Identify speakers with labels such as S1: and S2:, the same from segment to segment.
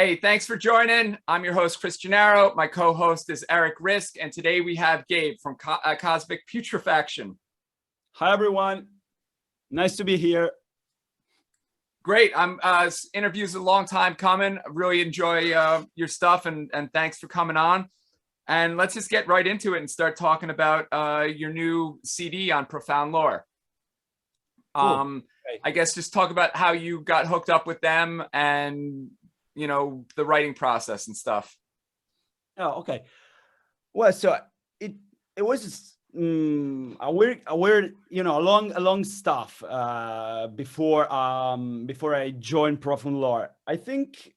S1: Hey, thanks for joining. I'm your host, Chris Gennaro. My co-host is Rizk, and today we have Gabe from Cosmic Putrefaction.
S2: Hi, everyone. Nice to be here.
S1: Great. Interview's a long time coming. I really enjoy your stuff, and thanks for coming on. And let's just get right into it and start talking about your new CD on Profound Lore.
S2: Cool.
S1: I guess just talk about how you got hooked up with them and the writing process and stuff.
S2: Oh, okay. Well, so it was a weird a long stuff before I joined Profound Lore. I think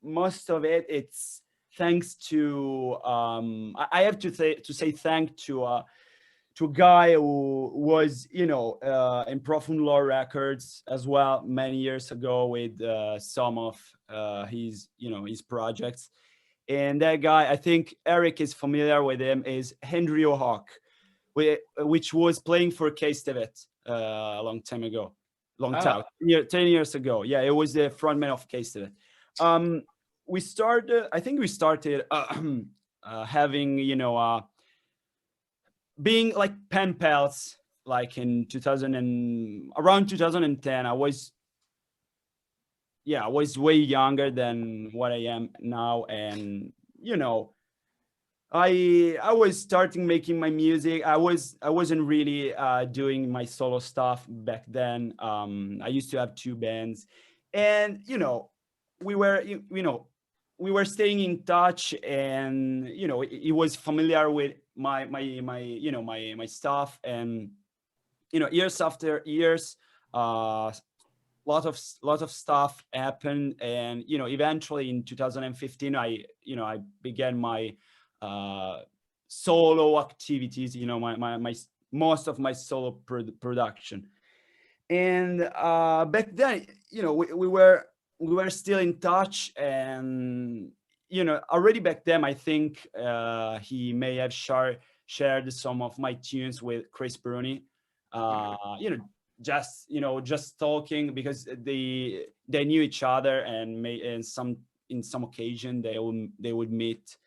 S2: most of it's thanks to I have to say thank to a guy who was in Profound Lore Records as well many years ago with some of his projects. And that guy, I think Eric is familiar with him, is Henry O'Hawk, which was playing for K-Stevet a long time ago. 10 years ago. Yeah, it was the frontman of K-Stevet. We started having being like pen pals, like in around 2010. I was way younger than what I am now, and I was starting making my music. I wasn't really doing my solo stuff back then. I used to have two bands, and we were staying in touch, and he was familiar with my stuff, and years after years, lot of stuff happened, and eventually in 2015 I began my solo activities, my most of my solo production. And back then we were still in touch, and already back then I think he may have shared some of my tunes with Chris Bruni, just talking, because they knew each other, and in some occasion they would meet.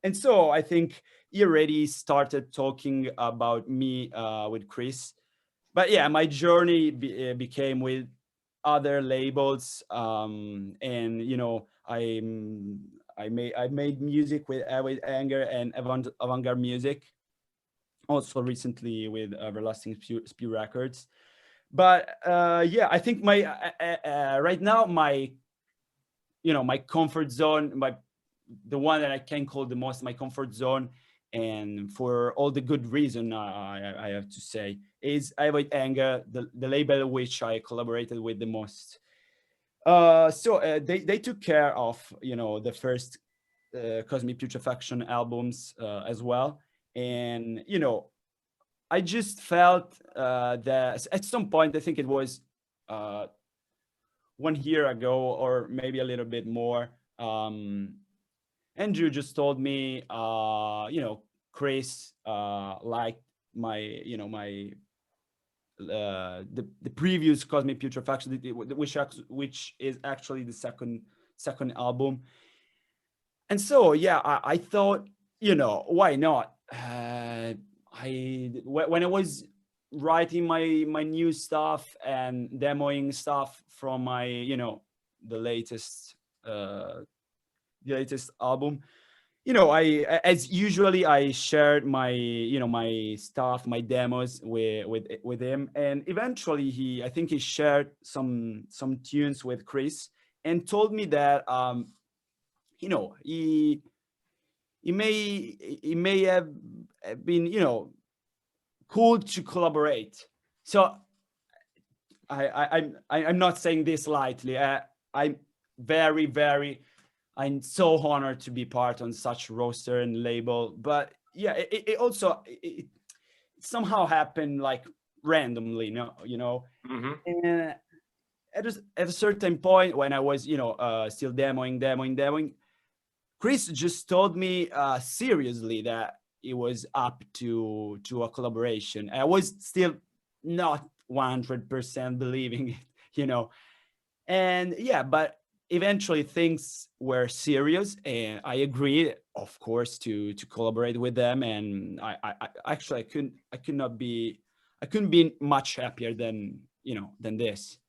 S2: And so I think he already started talking about me with Chris. But yeah, my journey became with other labels, and I made music with Anger and Avant-Garde Music, also recently with Everlasting Spew Records. But yeah, I think my right now my comfort zone, the one that I can call the most my comfort zone, and for all the good reason, I have to say, is Avoid Anger, the label which I collaborated with the most. So they took care of the first Cosmic Putrefaction albums as well, and I just felt that at some point, I think it was 1 year ago, or maybe a little bit more, Andrew just told me, Chris liked my, the previous Cosmic Putrefaction, which is actually the second album. And so, yeah, I thought, why not? When I was writing my new stuff and demoing stuff from my the latest album, as usually I shared my my stuff, my demos with him, and eventually I think he shared some tunes with Chris and told me that he may have been cool to collaborate. So I'm not saying this lightly. I'm I'm so honored to be part on such roster and label. But yeah, it also somehow happened like randomly,
S1: Mm-hmm.
S2: And at a certain point, when I was still demoing, Chris just told me seriously that it was up to a collaboration. I was still not 100% believing it, And yeah, but eventually things were serious, and I agreed, of course, to collaborate with them. And I actually I couldn't be much happier than than this.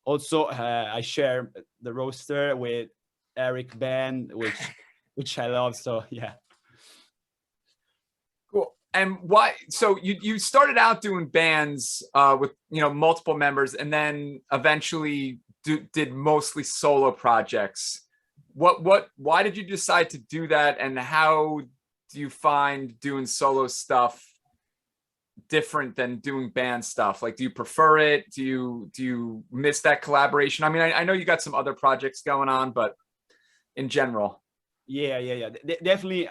S2: Also, I share the roster with Eric Band, which I love. So yeah.
S1: Cool. And why? So you started out doing bands with multiple members, and then eventually did mostly solo projects. Why did you decide to do that, and how do you find doing solo stuff different than doing band stuff? Like, do you prefer it? Do you miss that collaboration? I mean, I know you got some other projects going on, but in general.
S2: Yeah. Definitely.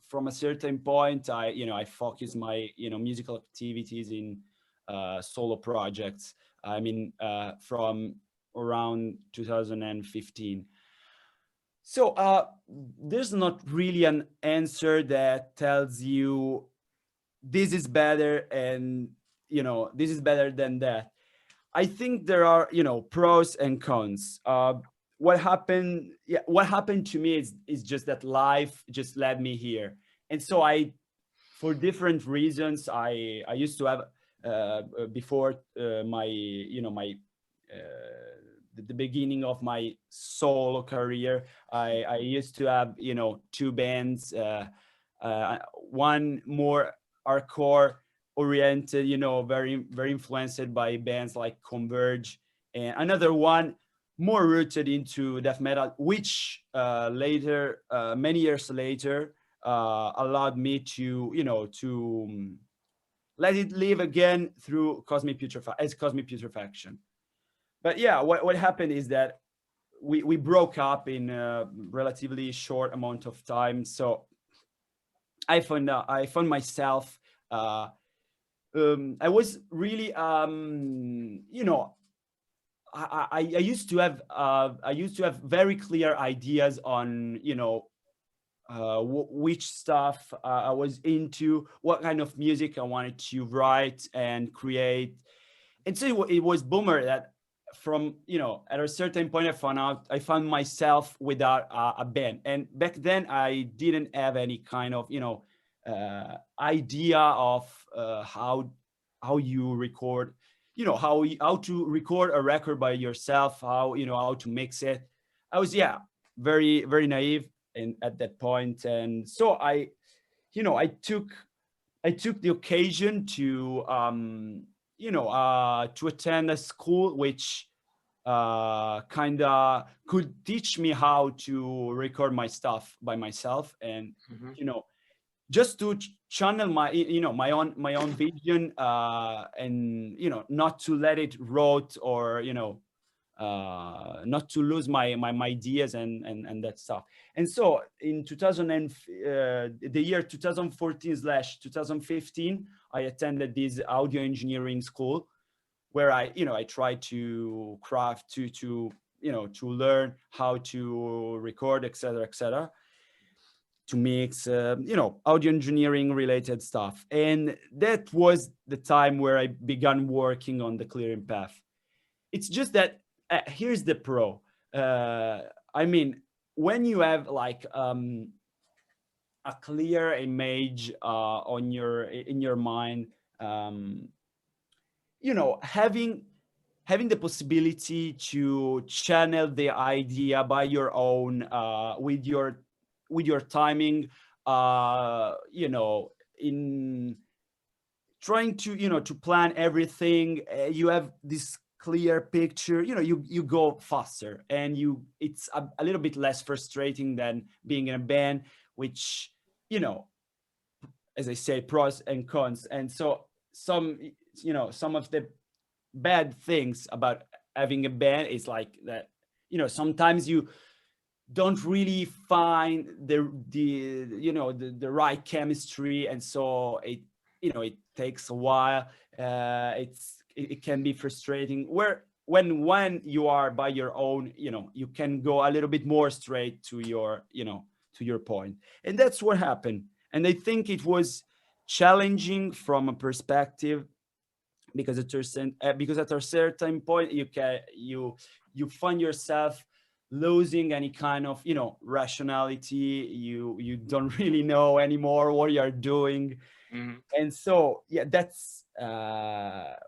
S2: From a certain point, I focus my musical activities in solo projects. I mean, from around 2015. So there's not really an answer that tells you this is better and this is better than that. I think there are pros and cons. What happened? Yeah, what happened to me is just that life just led me here, and so for different reasons, I used to have before my my the beginning of my solo career. I used to have two bands, one more hardcore oriented, very influenced by bands like Converge, and another one more rooted into death metal, which later, many years later, allowed me to let it live again through Cosmic Putrefaction. But yeah, what happened is that we broke up in a relatively short amount of time. So I found myself. I was really, I used to have very clear ideas on which stuff I was into, what kind of music I wanted to write and create. And so it was boomer that from at a certain point I found myself without a band. And back then I didn't have any kind of idea of how you record, how to record a record by yourself, how to mix it. I was very very naive at that point. And so I took the occasion to to attend a school which kind of could teach me how to record my stuff by myself, and just to channel my my own vision, and not to let it rot, or not to lose my ideas and that stuff. And so in the year 2014/2015, I attended this audio engineering school, where I tried to craft, to learn how to record, etc., to mix, audio engineering related stuff. And that was the time where I began working on the clearing path. It's just that here's the pro. I mean, when you have like a clear image in your mind, having the possibility to channel the idea by your own, with your timing, in trying to plan everything, you have this clear picture, you go faster, and it's a little bit less frustrating than being in a band, which as I say, pros and cons. And so some of the bad things about having a band is like that, sometimes you don't really find the right chemistry, and so it takes a while. It can be frustrating, when you are by your own, you can go a little bit more straight to your point. And that's what happened. And I think it was challenging from a perspective, because at a certain point you find yourself losing any kind of, you know, rationality. You don't really know anymore what you're doing. And so yeah, that's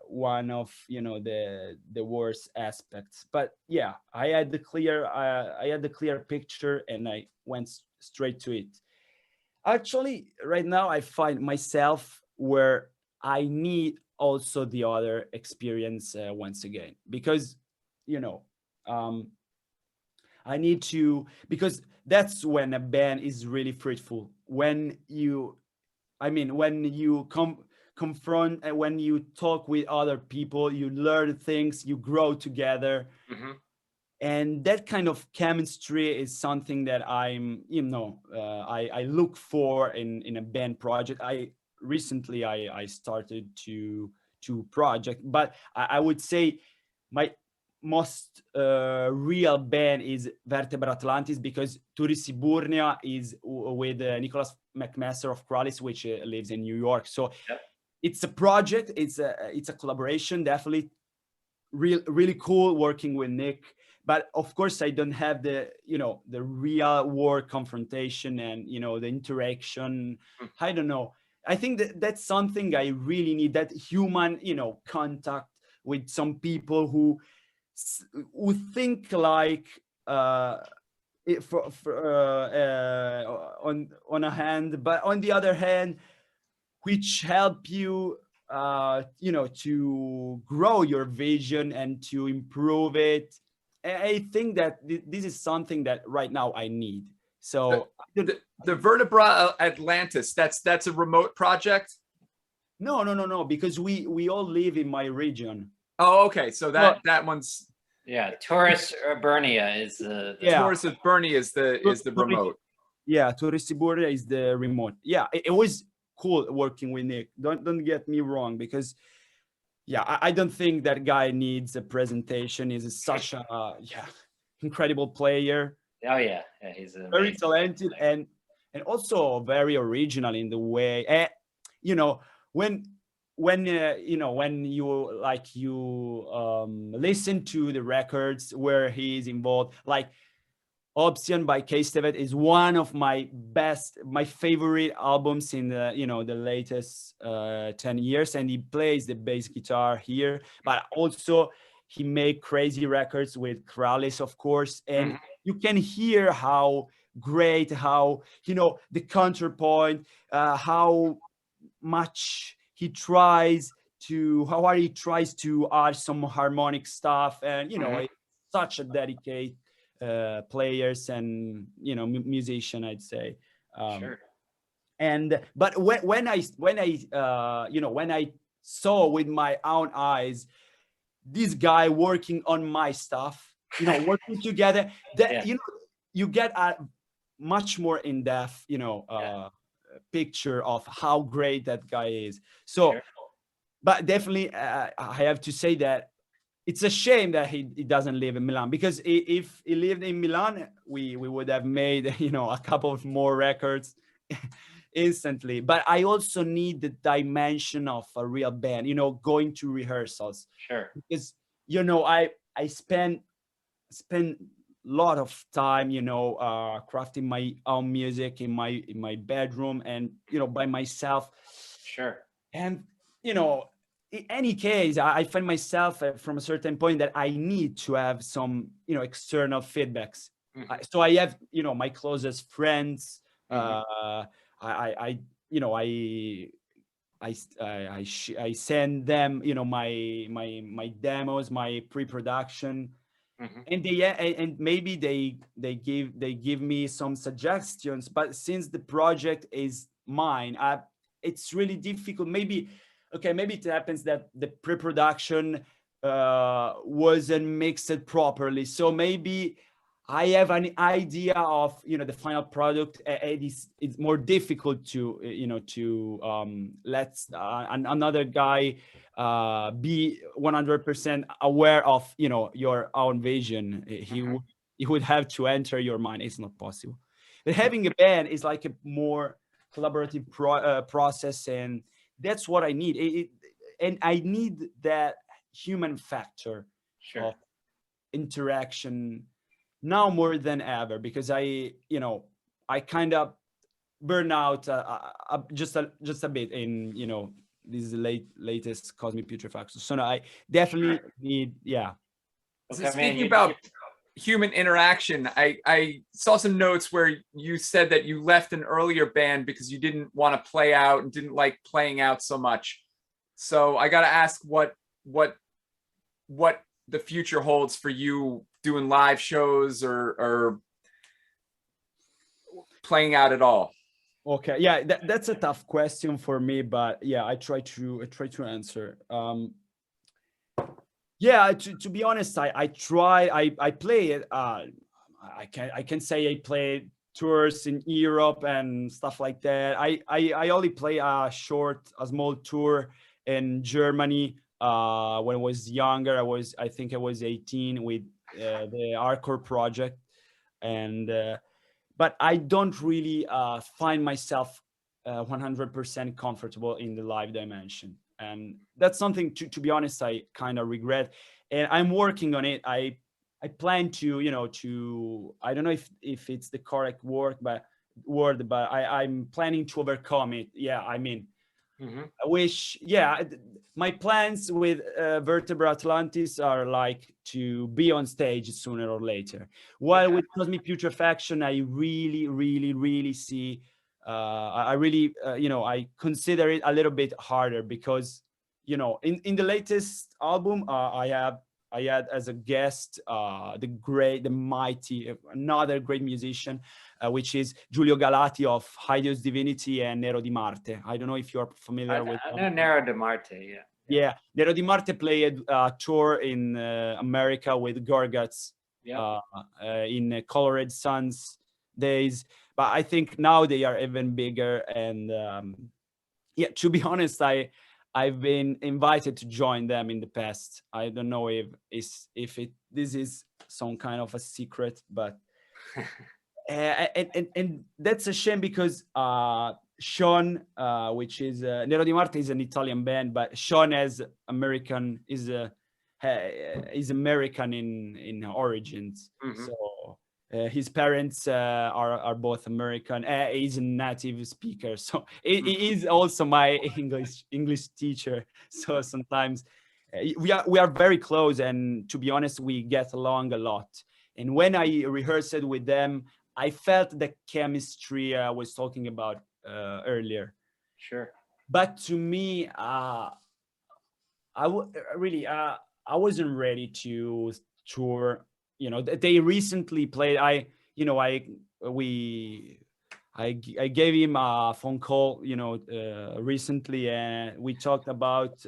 S2: one of, you know, the worst aspects. But yeah, I had the clear picture, and I went straight to it. Actually, right now I find myself where I need also the other experience once again, because, you know, um, I need to, because that's when a band is really fruitful. When you, I mean, when you confront and when you talk with other people, you learn things, you grow together. And that kind of chemistry is something that I'm, you know, I look for in a band project. I started to project, but I would say my most real band is Vertebra Atlantis, because Turisiburnia is with Nicholas McMaster of Kralis, which lives in New York. So it's a project, it's a collaboration, definitely really cool working with Nick. But of course I don't have the, you know, the real world confrontation and, you know, the interaction. I don't know, I think that that's something I really need, that human, you know, contact with some people who think like on a hand, but on the other hand, which help you, you know, to grow your vision and to improve it. I think that this is something that right now I need. So
S1: the Vertebra Atlantis, that's a remote project.
S2: No, because we all live in my region.
S1: Oh, okay, so that one's,
S3: yeah. Taurus Burnia is the
S1: Taurus of Bernie is the remote.
S2: Yeah, Turisiburnia is the remote. Yeah, it was cool working with Nick. Don't get me wrong, because yeah, I don't think that guy needs a presentation. He's such a incredible player.
S3: Oh yeah, he's
S2: very talented and also very original in the way. You know, when you know, when you like you listen to the records where he's involved, like Option by K-Stevet is one of my favorite albums in the, you know, the latest 10 years. And he plays the bass guitar here, but also he made crazy records with Kralis, of course. And you can hear how great, how, you know, the counterpoint, how much he tries to, how hard he tries to add some harmonic stuff. And, you know, it's such a dedicated players and, you know, musician, I'd say.
S3: Sure.
S2: And but when I you know, when I saw with my own eyes this guy working on my stuff, you know, working together, that you know, you get a much more in-depth, you know, picture of how great that guy is. So but definitely I have to say that it's a shame that he doesn't live in Milan, because if he lived in Milan, we would have made, you know, a couple of more records instantly. But I also need the dimension of a real band, you know, going to rehearsals.
S3: Sure.
S2: Because, you know, I spend a lot of time, you know, crafting my own music in my bedroom and, you know, by myself.
S3: Sure.
S2: And, you know, in any case, I find myself from a certain point that I need to have some, you know, external feedbacks. So I have, you know, my closest friends. I you know, I send them, you know, my demos, my pre-production, and and maybe they give me some suggestions. But since the project is mine, it's really difficult. Maybe it happens that the pre-production wasn't mixed properly, so maybe I have an idea of, you know, the final product. It's more difficult to, you know, to let another guy be 100% aware of, you know, your own vision. He would have to enter your mind. It's not possible. But having a band is like a more collaborative process, and that's what I need. And I need that human factor of interaction, now more than ever, because I kind of burn out just a bit in this latest Cosmic Putrefaction. So I definitely need, yeah.
S1: So speaking about human interaction, I saw some notes where you said that you left an earlier band because you didn't want to play out and didn't like playing out so much. So I got to ask what the future holds for you doing live shows or playing out at all.
S2: Okay, yeah, that's a tough question for me, but yeah, I try to answer. Yeah, to be honest, I play it. I can say I played tours in Europe and stuff like that. I only play a small tour in Germany when I was younger. I think I was 18 with the Hardcore project, and but I don't really find myself 100% comfortable in the live dimension. And that's something, to be honest, I kind of regret. And I'm working on it. I plan to, I don't know if it's the correct word, but I'm planning to overcome it. Yeah, I mean, I wish, my plans with Vertebra Atlantis are like to be on stage sooner or later. While with Cosmic Putrefaction, I really, really, really see, I really, I consider it a little bit harder because, in the latest album, I had as a guest the mighty, another great musician, which is Giulio Galati of Hideous Divinity and Nero di Marte. I don't know if you're familiar with.
S3: I know Nero di Marte,
S2: yeah. Nero di Marte played a tour in America with Gorguts in Colored Suns days, but I think now they are even bigger. And to be honest, I've been invited to join them in the past. I don't know if this is some kind of a secret, but and that's a shame because Sean, which is Nero di Marte, is an Italian band, but Sean is American in origins. So his parents are both American. He's a native speaker, so he is also my English teacher. So sometimes we are very close, and to be honest, we get along a lot. And when I rehearsed with them, I felt the chemistry I was talking about earlier.
S3: Sure.
S2: But to me, I wasn't ready to tour. They recently played. I gave him a phone call, recently, and we talked about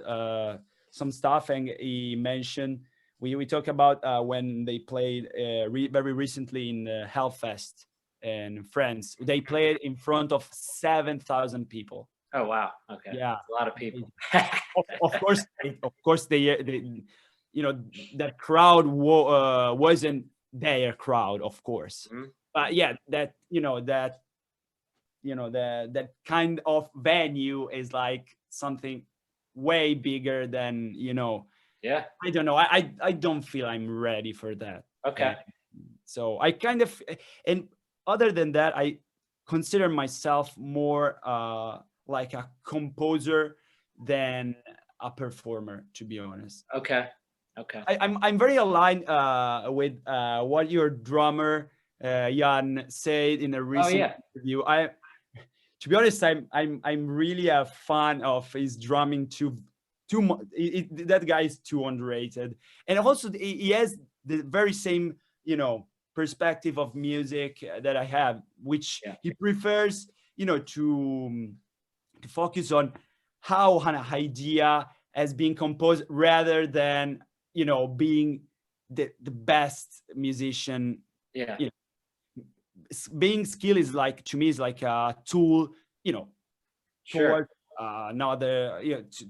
S2: some stuff, and he mentioned we talked about when they played very recently in Hellfest in France. They played in front of 7,000 people.
S3: Oh wow! Okay,
S2: yeah,
S3: a lot of people.
S2: of course, they that crowd wasn't their crowd, of course. But yeah, that kind of venue is like something way bigger than I don't know. I don't feel I'm ready for that.
S3: Okay.
S2: So I kind of, and other than that, I consider myself more like a composer than a performer, to be honest.
S3: Okay.
S2: I'm very aligned with what your drummer Jan said in a recent interview. To be honest, I'm really a fan of his drumming. That guy is too underrated, and also he has the very same perspective of music that I have, which he prefers to focus on how an idea has been composed rather than being the best musician. Being skilled is like, to me, is like a tool towards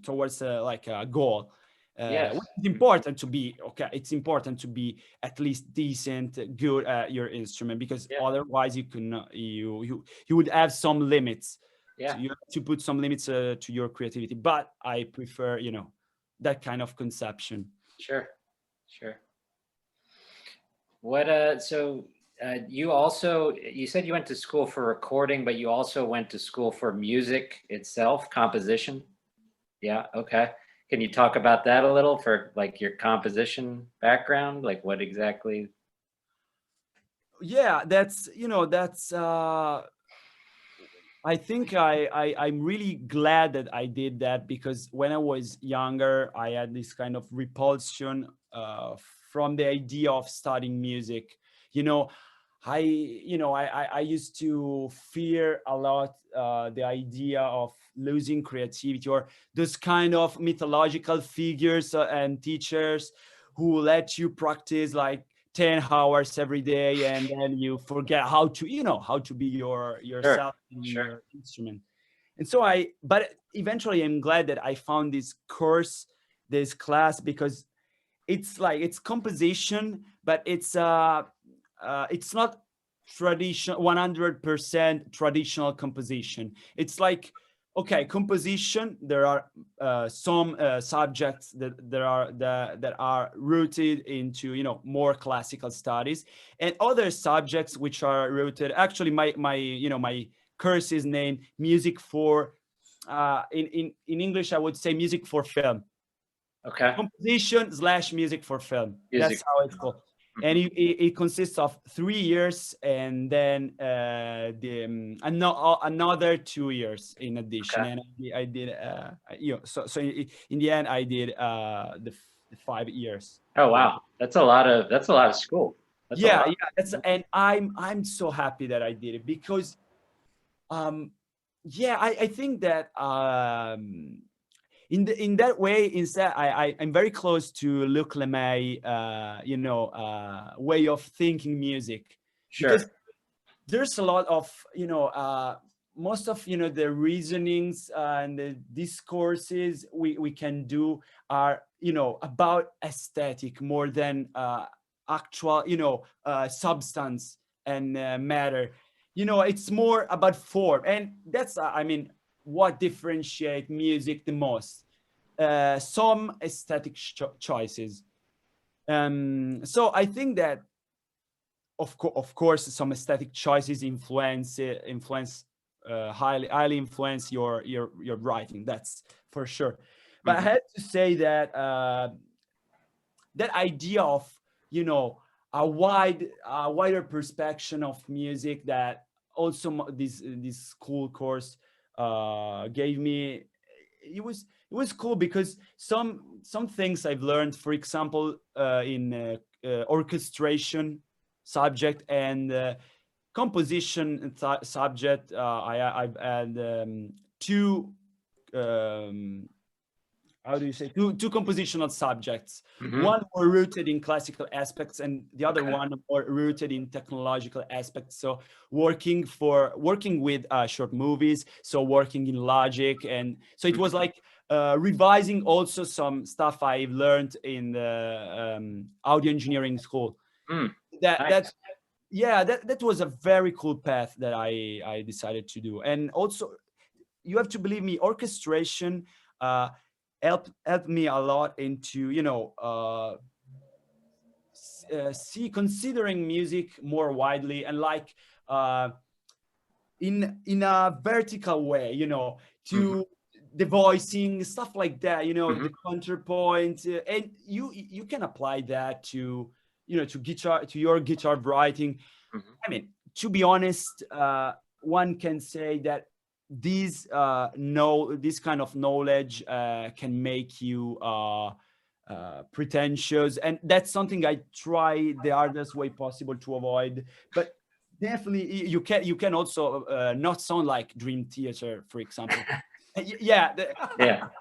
S2: towards like a goal. It's important to be it's important to be at least decent, good at your instrument, because otherwise you would have some limits. So you have to put some limits to your creativity. But I prefer that kind of conception.
S3: Sure. What you said you went to school for recording, but you also went to school for music itself, composition. Yeah, okay. Can you talk about that a little, for like your composition background? Like what exactly?
S2: Yeah, that's, I think I'm really glad that I did that, because when I was younger, I had this kind of repulsion from the idea of studying music. You know, I used to fear a lot the idea of losing creativity, or those kind of mythological figures and teachers who let you practice like 10 hours every day, and then you forget how to, how to be
S3: Sure,
S2: yourself in
S3: sure.
S2: your instrument. And so but eventually I'm glad that I found this course, this class, because it's composition, but it's not traditional 100% traditional composition. It's like, okay, composition, there are some subjects that are rooted into, more classical studies, and other subjects which are rooted, actually my course is named music for in English I would say music for film.
S3: Okay.
S2: Composition slash music for film.
S3: Music.
S2: That's how it's called. And it consists of 3 years, and then another 2 years in addition.
S3: Okay.
S2: And I did, so in the end, I did the 5 years.
S3: Oh wow, that's a lot of school. That's a
S2: Yeah,
S3: lot.
S2: yeah. And I'm so happy that I did it, because, yeah, I think that in that way, instead, I'm very close to Luc Lemay, way of thinking music,
S3: Sure.
S2: because there's a lot of, most of, the reasonings and the discourses we can do are, about aesthetic more than actual, substance and matter. It's more about form, and that's, what differentiate music the most. Some aesthetic choices. So I think that, of course, some aesthetic choices highly influence your writing. That's for sure. But I had to say that that idea of, a wider perspective of music, that also this school course gave me. It was cool, because some things I've learned, for example, in orchestration subject and composition subject, I've had two how do you say, two compositional subjects. One more rooted in classical aspects, and the other one more rooted in technological aspects. So working with short movies, so working in Logic, and so it was like revising also some stuff I've learned in the audio engineering school.
S3: Nice.
S2: That was a very cool path that I decided to do. And also, you have to believe me, orchestration helped me a lot into, considering music more widely, and like in a vertical way, to the voicing, stuff like that, the counterpoint, and you can apply that to, to guitar, to your guitar writing. I mean, to be honest, one can say that this kind of knowledge can make you pretentious, and that's something I try the hardest way possible to avoid. But definitely, you can also not sound like Dream Theater, for example.
S3: Yeah.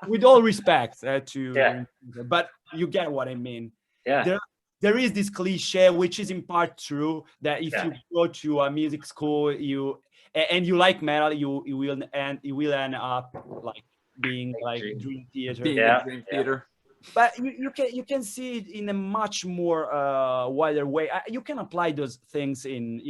S2: With all respect to
S3: Yeah.
S2: Dream Theater, but you get what I mean.
S3: Yeah.
S2: There is this cliche, which is in part true, that if
S3: Yeah.
S2: you go to a music school, and you like metal, you will end up like being like Dream Theater.
S1: Being
S3: Yeah.
S1: in Dream Theater.
S2: But you can see it in a much more wider way. You can apply those things in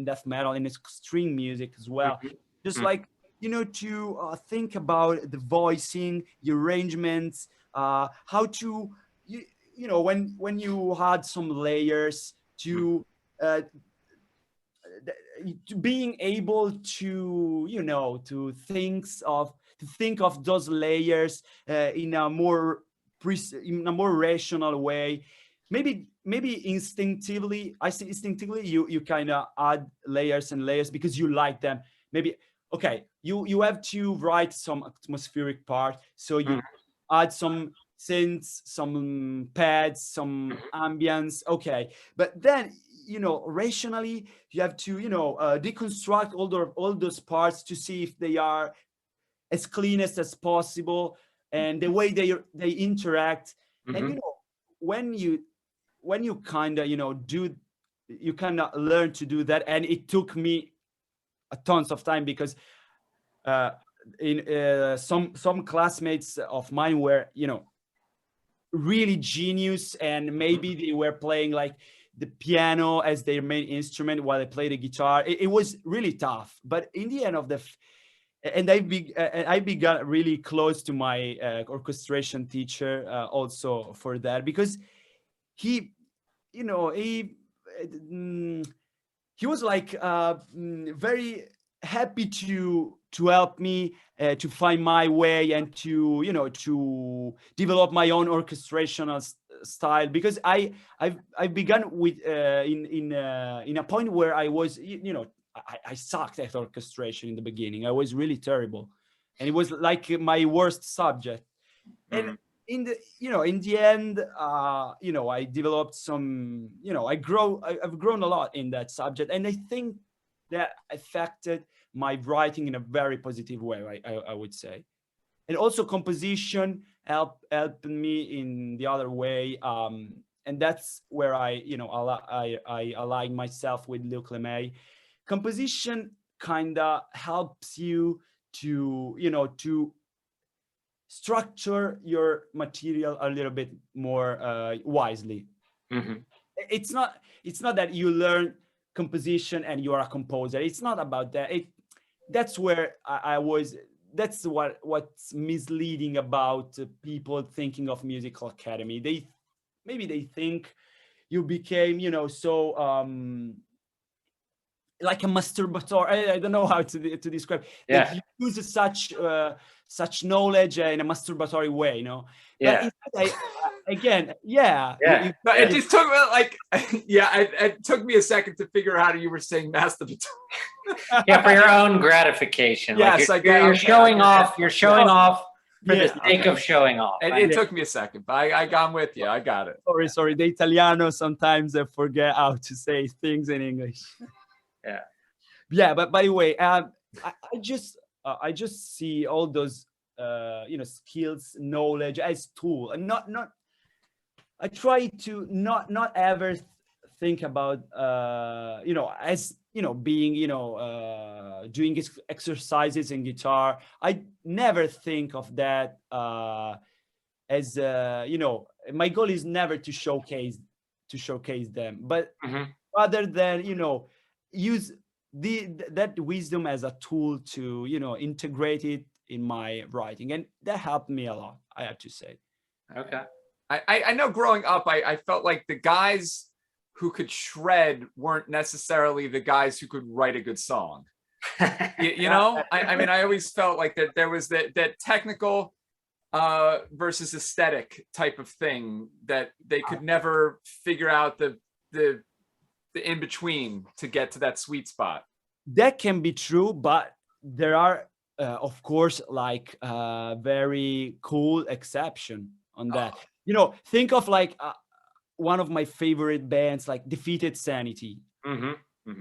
S2: death metal, in extreme music as well. Just like, to think about the voicing, the arrangements, how to when you had some layers to being able to, you know, to think of those layers in a more rational way. Maybe instinctively, you kind of add layers and layers because you like them. Maybe, okay, you have to write some atmospheric part, so you add some synths, some pads, some ambience. Okay, but then, you know, rationally, you have to, you know, deconstruct all those parts to see if they are as cleanest as possible, and the way they interact. And, you know, when you kind of, you know, you kind of learn to do that. And it took me a tons of time, because some classmates of mine were, you know, really genius, and maybe they were playing like the piano as their main instrument while they play the guitar. It was really tough, but in the end of and I began really close to my orchestration teacher also for that, because he, you know, he was like very happy to help me to find my way, and to, you know, to develop my own orchestrational style, because I began with in a point where I was, you know, I sucked at orchestration in the beginning. I was really terrible, and it was like my worst subject. And in the end, you know, I developed some, you know, I've grown a lot in that subject, and I think that affected my writing in a very positive way, I would say. And also composition helped me in the other way, and that's where I align myself with Luc Lemay. Composition kind of helps you to, you know, to structure your material a little bit more wisely. It's not that you learn composition and you are a composer. It's not about that. That's where I was. That's what's misleading about people thinking of musical academy. They think you became, you know, so like a masturbatory. I don't know how to describe.
S3: Yeah.
S2: That you use such knowledge in a masturbatory way, you know.
S3: Yeah.
S2: But again, yeah.
S3: Yeah.
S1: But it just took like, it took me a second to figure out how you were saying masturbatory.
S3: Yeah, for your own gratification.
S1: Yes,
S3: like you're showing off. You're showing off for the sake of showing off.
S1: It took me a second, but I got with you. I got it.
S2: Sorry. The Italiano sometimes I forget how to say things in English. Yeah. But by the way, I just see all those you know, skills, knowledge as tool, and not. I try to not ever think about you know, as, you know, being, you know, doing exercises in guitar. I never think of that as you know, my goal is never to showcase them, but rather than, you know, use that wisdom as a tool to, you know, integrate it in my writing, and that helped me a lot, I have to say.
S3: Okay.
S1: I know growing up, I felt like the guys who could shred weren't necessarily the guys who could write a good song. You know, I mean, I always felt like that there was that technical versus aesthetic type of thing, that they could never figure out the in between to get to that sweet spot. That
S2: can be true, but there are of course, like very cool exception on that. You know, think of like one of my favorite bands, like Defeated Sanity.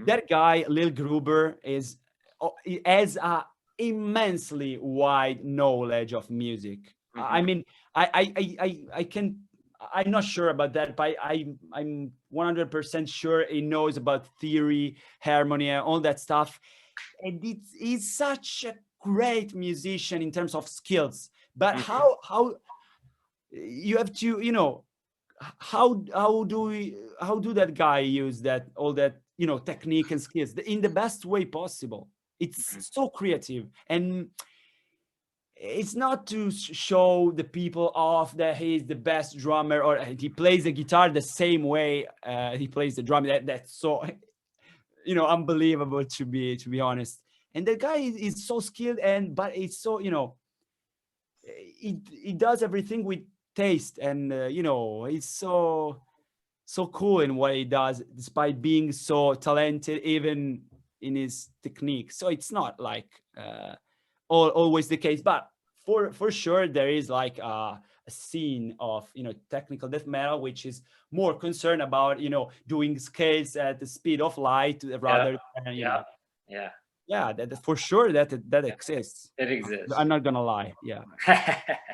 S2: That guy, Lil Gruber, has a immensely wide knowledge of music. I mean, I'm not sure about that, but I'm 100% sure he knows about theory, harmony, and all that stuff. And he's such a great musician in terms of skills. But how you have to, you know, how do that guy use all that, you know, technique and skills in the best way possible? It's so creative, and it's not to show the people off that he's the best drummer or he plays the guitar the same way he plays the drum. That's so, you know, unbelievable to be honest. And the guy is so skilled, and but it's so, you know, he does everything with taste, and you know, he's so cool in what he does, despite being so talented even in his technique. So it's not like always the case, but for sure there is like a scene of, you know, technical death metal which is more concerned about, you know, doing scales at the speed of light rather than, you know. Yeah, that for sure that exists.
S3: It exists.
S2: I'm not gonna lie. Yeah.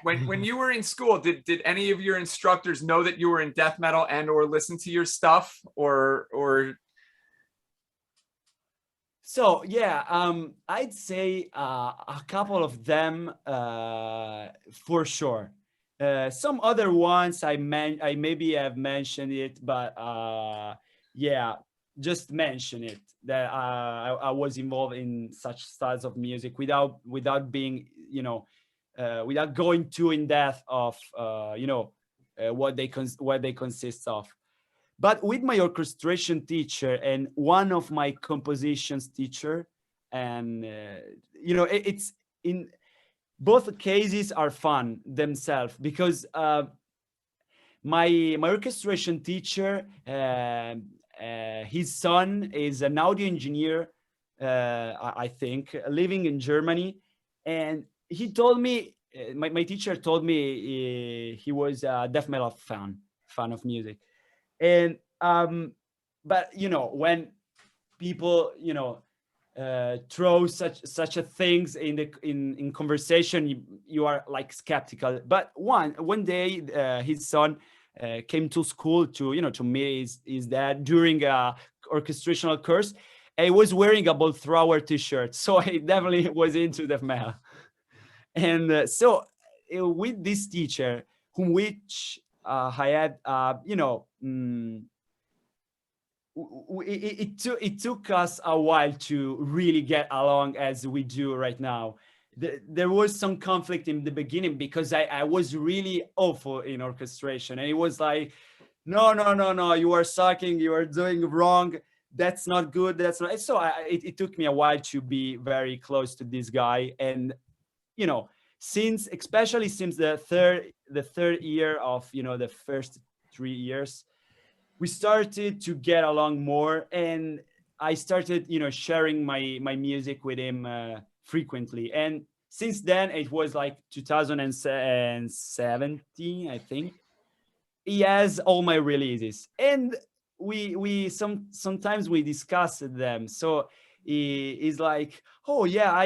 S1: When you were in school, did any of your instructors know that you were in death metal and or listen to your stuff, or?
S2: So yeah, I'd say a couple of them for sure. Some other ones I maybe have mentioned it, but yeah, just mention it that I was involved in such styles of music without being, you know, without going too in depth of you know, what they consist of. But with my orchestration teacher and one of my compositions teacher, and you know, it's in both cases are fun themselves, because my orchestration teacher, his son is an audio engineer, I think, living in Germany, and he told me, my teacher told me he was a death metal fan of music. And but you know, when people, you know, throw such a things in conversation, you are like skeptical. But one day his son came to school to, you know, to meet his dad during a orchestrational course. I was wearing a Bolt Thrower t-shirt, so I definitely was into death metal. And so with this teacher, whom which I had, you know, it took us a while to really get along as we do right now. There was some conflict in the beginning because I was really awful in orchestration, and it was like, no, you are sucking, you are doing wrong, that's not good, that's not. So it took me a while to be very close to this guy. And you know, especially since the third year of, you know, the first 3 years, we started to get along more, and I started, you know, sharing my music with him frequently. And since then, it was like 2017, I think, he has all my releases, and we sometimes we discuss them. So he's like, oh yeah,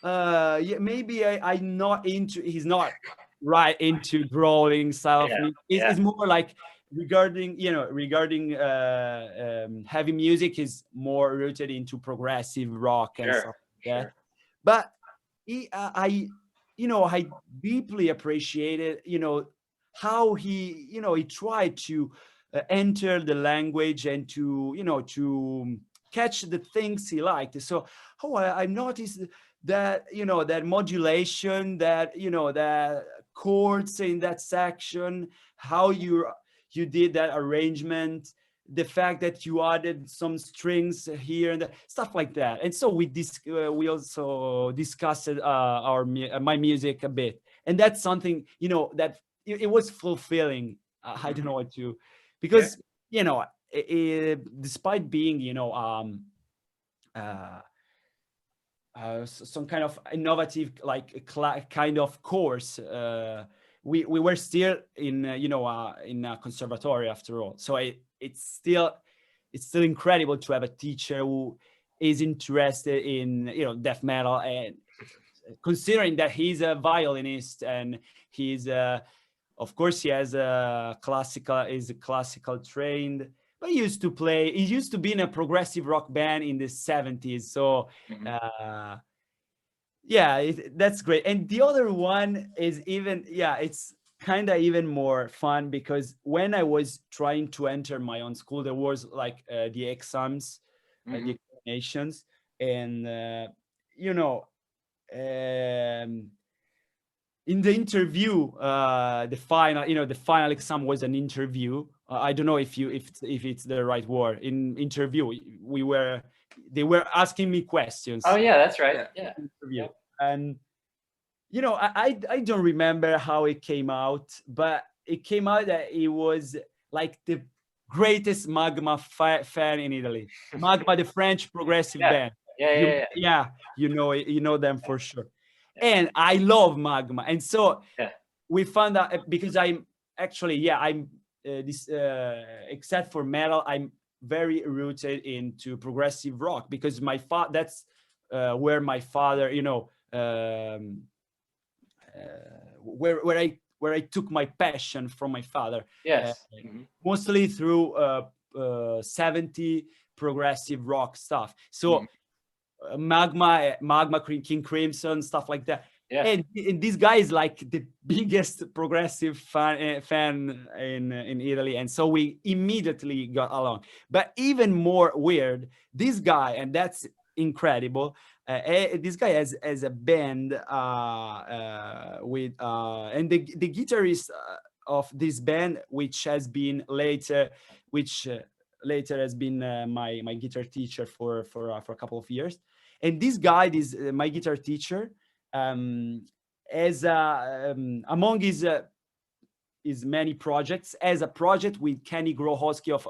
S2: yeah, maybe I'm not into, he's not right into growling style of music. It's more like regarding heavy music is more rooted into progressive rock and stuff like that. But I deeply appreciated, you know, how he, you know, he tried to enter the language and to, you know, to catch the things he liked. So I noticed that, you know, that modulation, that, you know, that chords in that section, how you did that arrangement, the fact that you added some strings here and stuff like that. And so we also discussed my music a bit, and that's something, you know, that it was fulfilling. I don't know what to, because you know, despite being, you know, some kind of innovative, like kind of course, we were still in in a conservatory after all. So it's still incredible to have a teacher who is interested in, you know, death metal, and considering that he's a violinist, and he's of course he has a classical trained, but he used to be in a progressive rock band in the 70s. So yeah, that's great. And the other one is even, it's kind of even more fun, because when I was trying to enter my own school, there was like the exams, the examinations, and you know, in the interview, the final exam was an interview. I don't know if it's the right word. In interview, they were asking me questions.
S3: Oh yeah, that's right. Yeah.
S2: Interview. And I don't remember how it came out, but it came out that it was like the greatest Magma fan in Italy. Magma, the French progressive band.
S3: Yeah.
S2: You know them for sure. And I love Magma, and so we found out, because I'm actually except for metal, I'm very rooted into progressive rock, because that's where my father, where I took my passion from my father.
S3: Yes.
S2: Mostly through 70 progressive rock stuff. So Magma, King Crimson, stuff like that.
S3: Yeah.
S2: And this guy is like the biggest progressive fan in Italy, and so we immediately got along. But even more weird, this guy, and that's incredible. This guy has a band with and the guitarist of this band, which later has been my guitar teacher for a couple of years. And this guy, my guitar teacher, as among his many projects, as a project with Kenny Grohowski of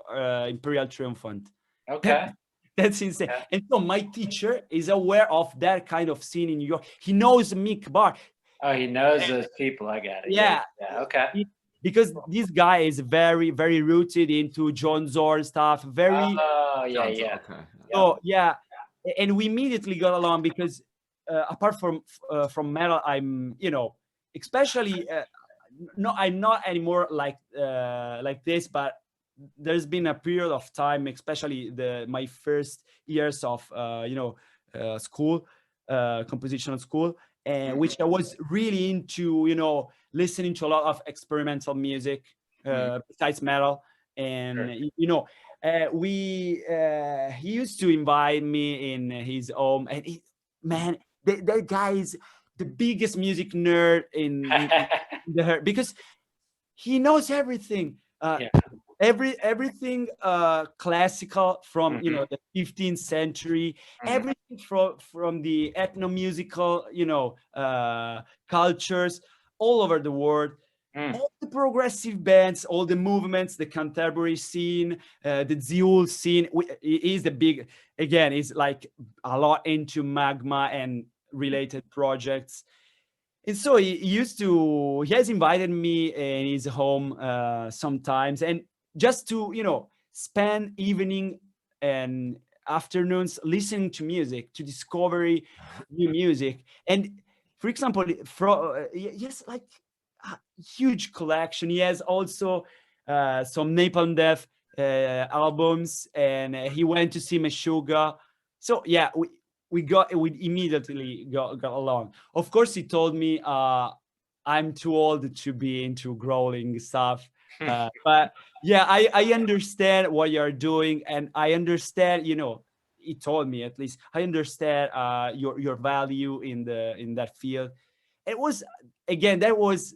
S2: Imperial Triumphant.
S3: Okay.
S2: That's insane. Okay. And so my teacher is aware of that kind of scene in New York. He knows Mick Barr.
S3: Oh, he knows those people. I got it.
S2: Yeah.
S3: Okay.
S2: Because this guy is very, very rooted into John Zorn stuff. Very.
S3: Oh, yeah.
S1: Okay.
S2: So yeah, and we immediately got along, because apart from metal, I'm especially no, I'm not anymore like this, but there's been a period of time, especially my first years of school, compositional school, and which I was really into, listening to a lot of experimental music besides metal. And he used to invite me in his home, and that guy is the biggest music nerd in the because he knows everything. Everything classical from the 15th century, everything from the ethnomusical cultures all over the world, all the progressive bands, all the movements, the Canterbury scene, the Zeul scene. Is the big, again, is like a lot into Magma and related projects. And so he has invited me in his home sometimes, and just to spend evening and afternoons listening to music, to discover new music. And for example, he has like a huge collection. He has also some Napalm Death albums, and he went to see Meshuggah. So yeah, we immediately got along. Of course, he told me I'm too old to be into growling stuff. But yeah, I understand what you're doing, and I understand, he told me, at least, I understand your value in that field. It was, again, that was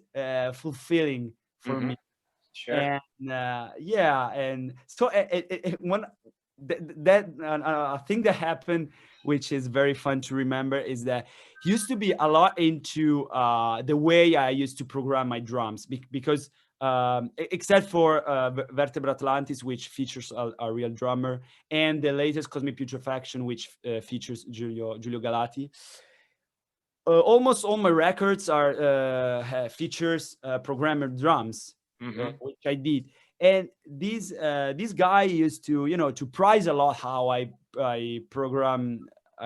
S2: fulfilling for me.
S3: Sure.
S2: And and so one that thing that happened, which is very fun to remember, is that he used to be a lot into the way I used to program my drums, because except for Vertebra Atlantis, which features a real drummer, and the latest Cosmic Putrefaction, which features Giulio Galati. Almost all my records are features programmer drums, which I did. And this guy used to to prize a lot how I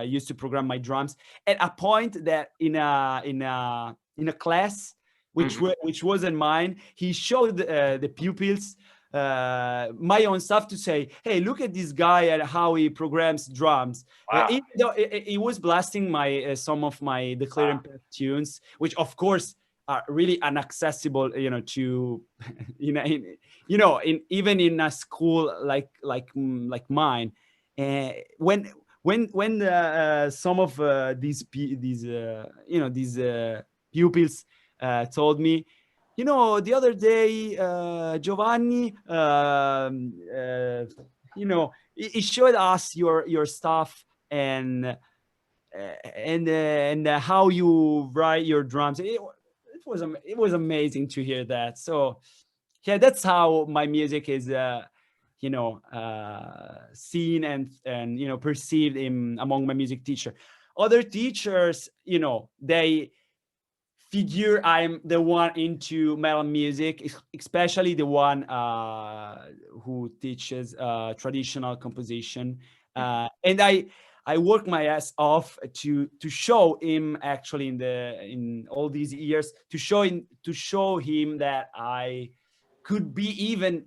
S2: used to program my drums, at a point that in a class which wasn't mine, he showed the pupils my own stuff to say, hey, look at this guy and how he programs drums.
S3: Wow.
S2: He was blasting some of my Declare tunes, which of course are really inaccessible, to even in a school like mine. When some of these pupils told me, you know, the other day, Giovanni, you know, he showed us your stuff and how you write your drums. It was amazing to hear that. So yeah, that's how my music is, you know, seen and you know, perceived among my music teacher. Other teachers, you know, they figure I'm the one into metal music, especially the one who teaches traditional composition, and I work my ass off to show him, actually, in all these years, to show him that I could be even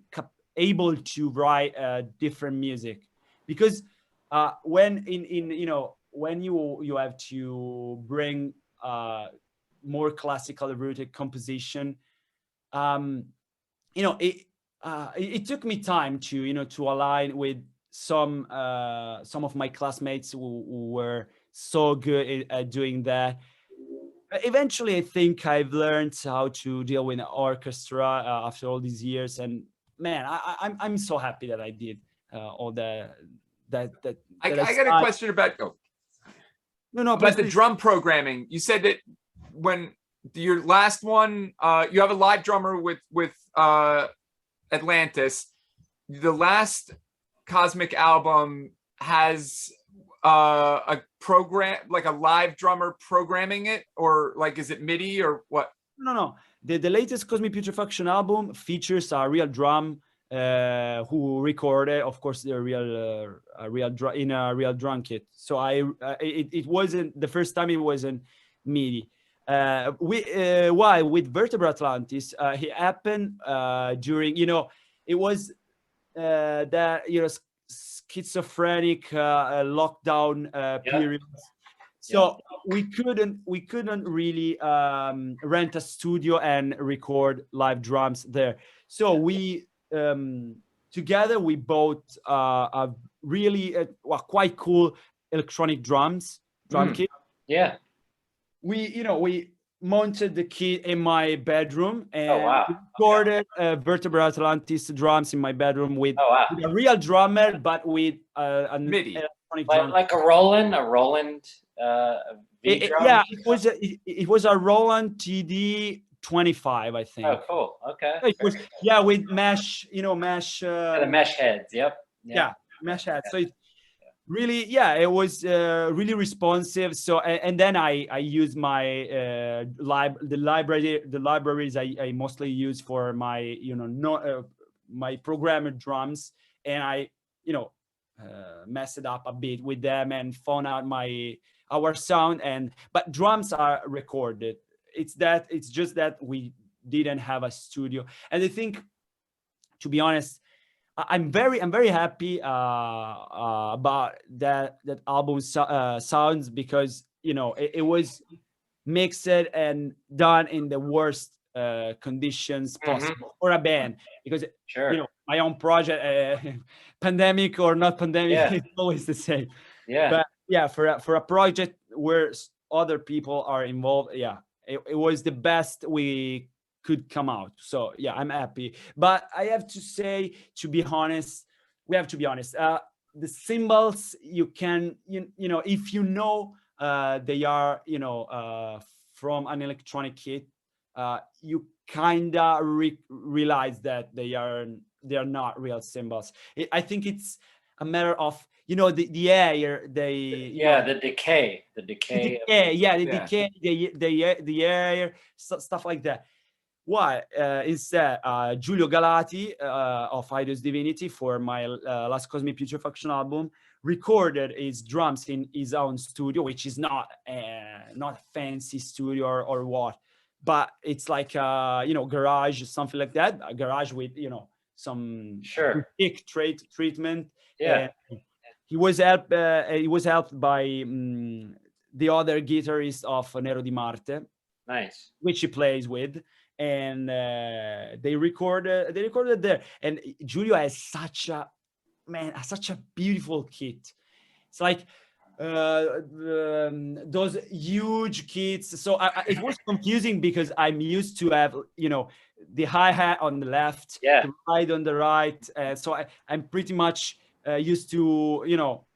S2: able to write different music, because when in you know, when you have to bring more classical rooted composition, you know, it took me time to, you know, to align with some of my classmates who were so good at doing that. Eventually, I think I've learned how to deal with an orchestra after all these years, and man, I'm so happy that I did all that.
S1: I got a question about about the drum programming. You said that when your last one, you have a live drummer with Atlantis. The last Cosmic album has a program, like a live drummer programming it, or like, is it MIDI or what?
S2: No. The latest Cosmic Putrefaction album features a real drum who recorded, of course, the in a real drum kit. So it wasn't the first time, it wasn't MIDI. Why with Vertebra Atlantis, it happened during, you know, it was that, you know, schizophrenic lockdown periods. So we couldn't really rent a studio and record live drums there. So we together we bought a really quite cool electronic drum kit.
S3: Yeah.
S2: We mounted the kit in my bedroom and recorded Vertebra Atlantis drums in my bedroom with a real drummer, but with a
S1: MIDI,
S2: electronic drum.
S3: Like a Roland V drum.
S2: Yeah, it was a Roland TD 25, I think.
S3: Oh, cool. Okay.
S2: It was, yeah, with mesh, you know, mesh.
S3: The mesh heads. Yep.
S2: Yeah, mesh heads. So it really, yeah, it was really responsive. So and then I used my the libraries I mostly use for my, you know, my programmer drums, and I, you know, messed it up a bit with them and found out our sound. But drums are recorded. It's just that we didn't have a studio, and I think, to be honest, I'm very happy about that album sounds, because, you know, it was mixed and done in the worst conditions possible for a band, because you know, my own project, pandemic or not pandemic, it's always the same. But yeah, for a project where other people are involved, it was the best we could come out. So yeah, I'm happy. But I have to say, we have to be honest, the cymbals, you can, you know, if you know they are, you know, from an electronic kit, you kinda realize that they are not real cymbals. I think it's a matter of, you know, the air, the
S3: decay,
S2: the air, stuff like that. Why instead Giulio Galati of Eidos Divinity, for my last Cosmic Putrefaction album, recorded his drums in his own studio, which is not a fancy studio or what, but it's like you know, garage, something like that, a garage with, you know, some big treatment. He was helped by the other guitarist of Nero di Marte, which he plays with, and they recorded there. And Giulio has such a beautiful kit. It's like those huge kits. So it was confusing because I'm used to have, you know, the hi-hat on the left,
S3: Yeah.
S2: the ride on the right. So I'm pretty much used to, you know,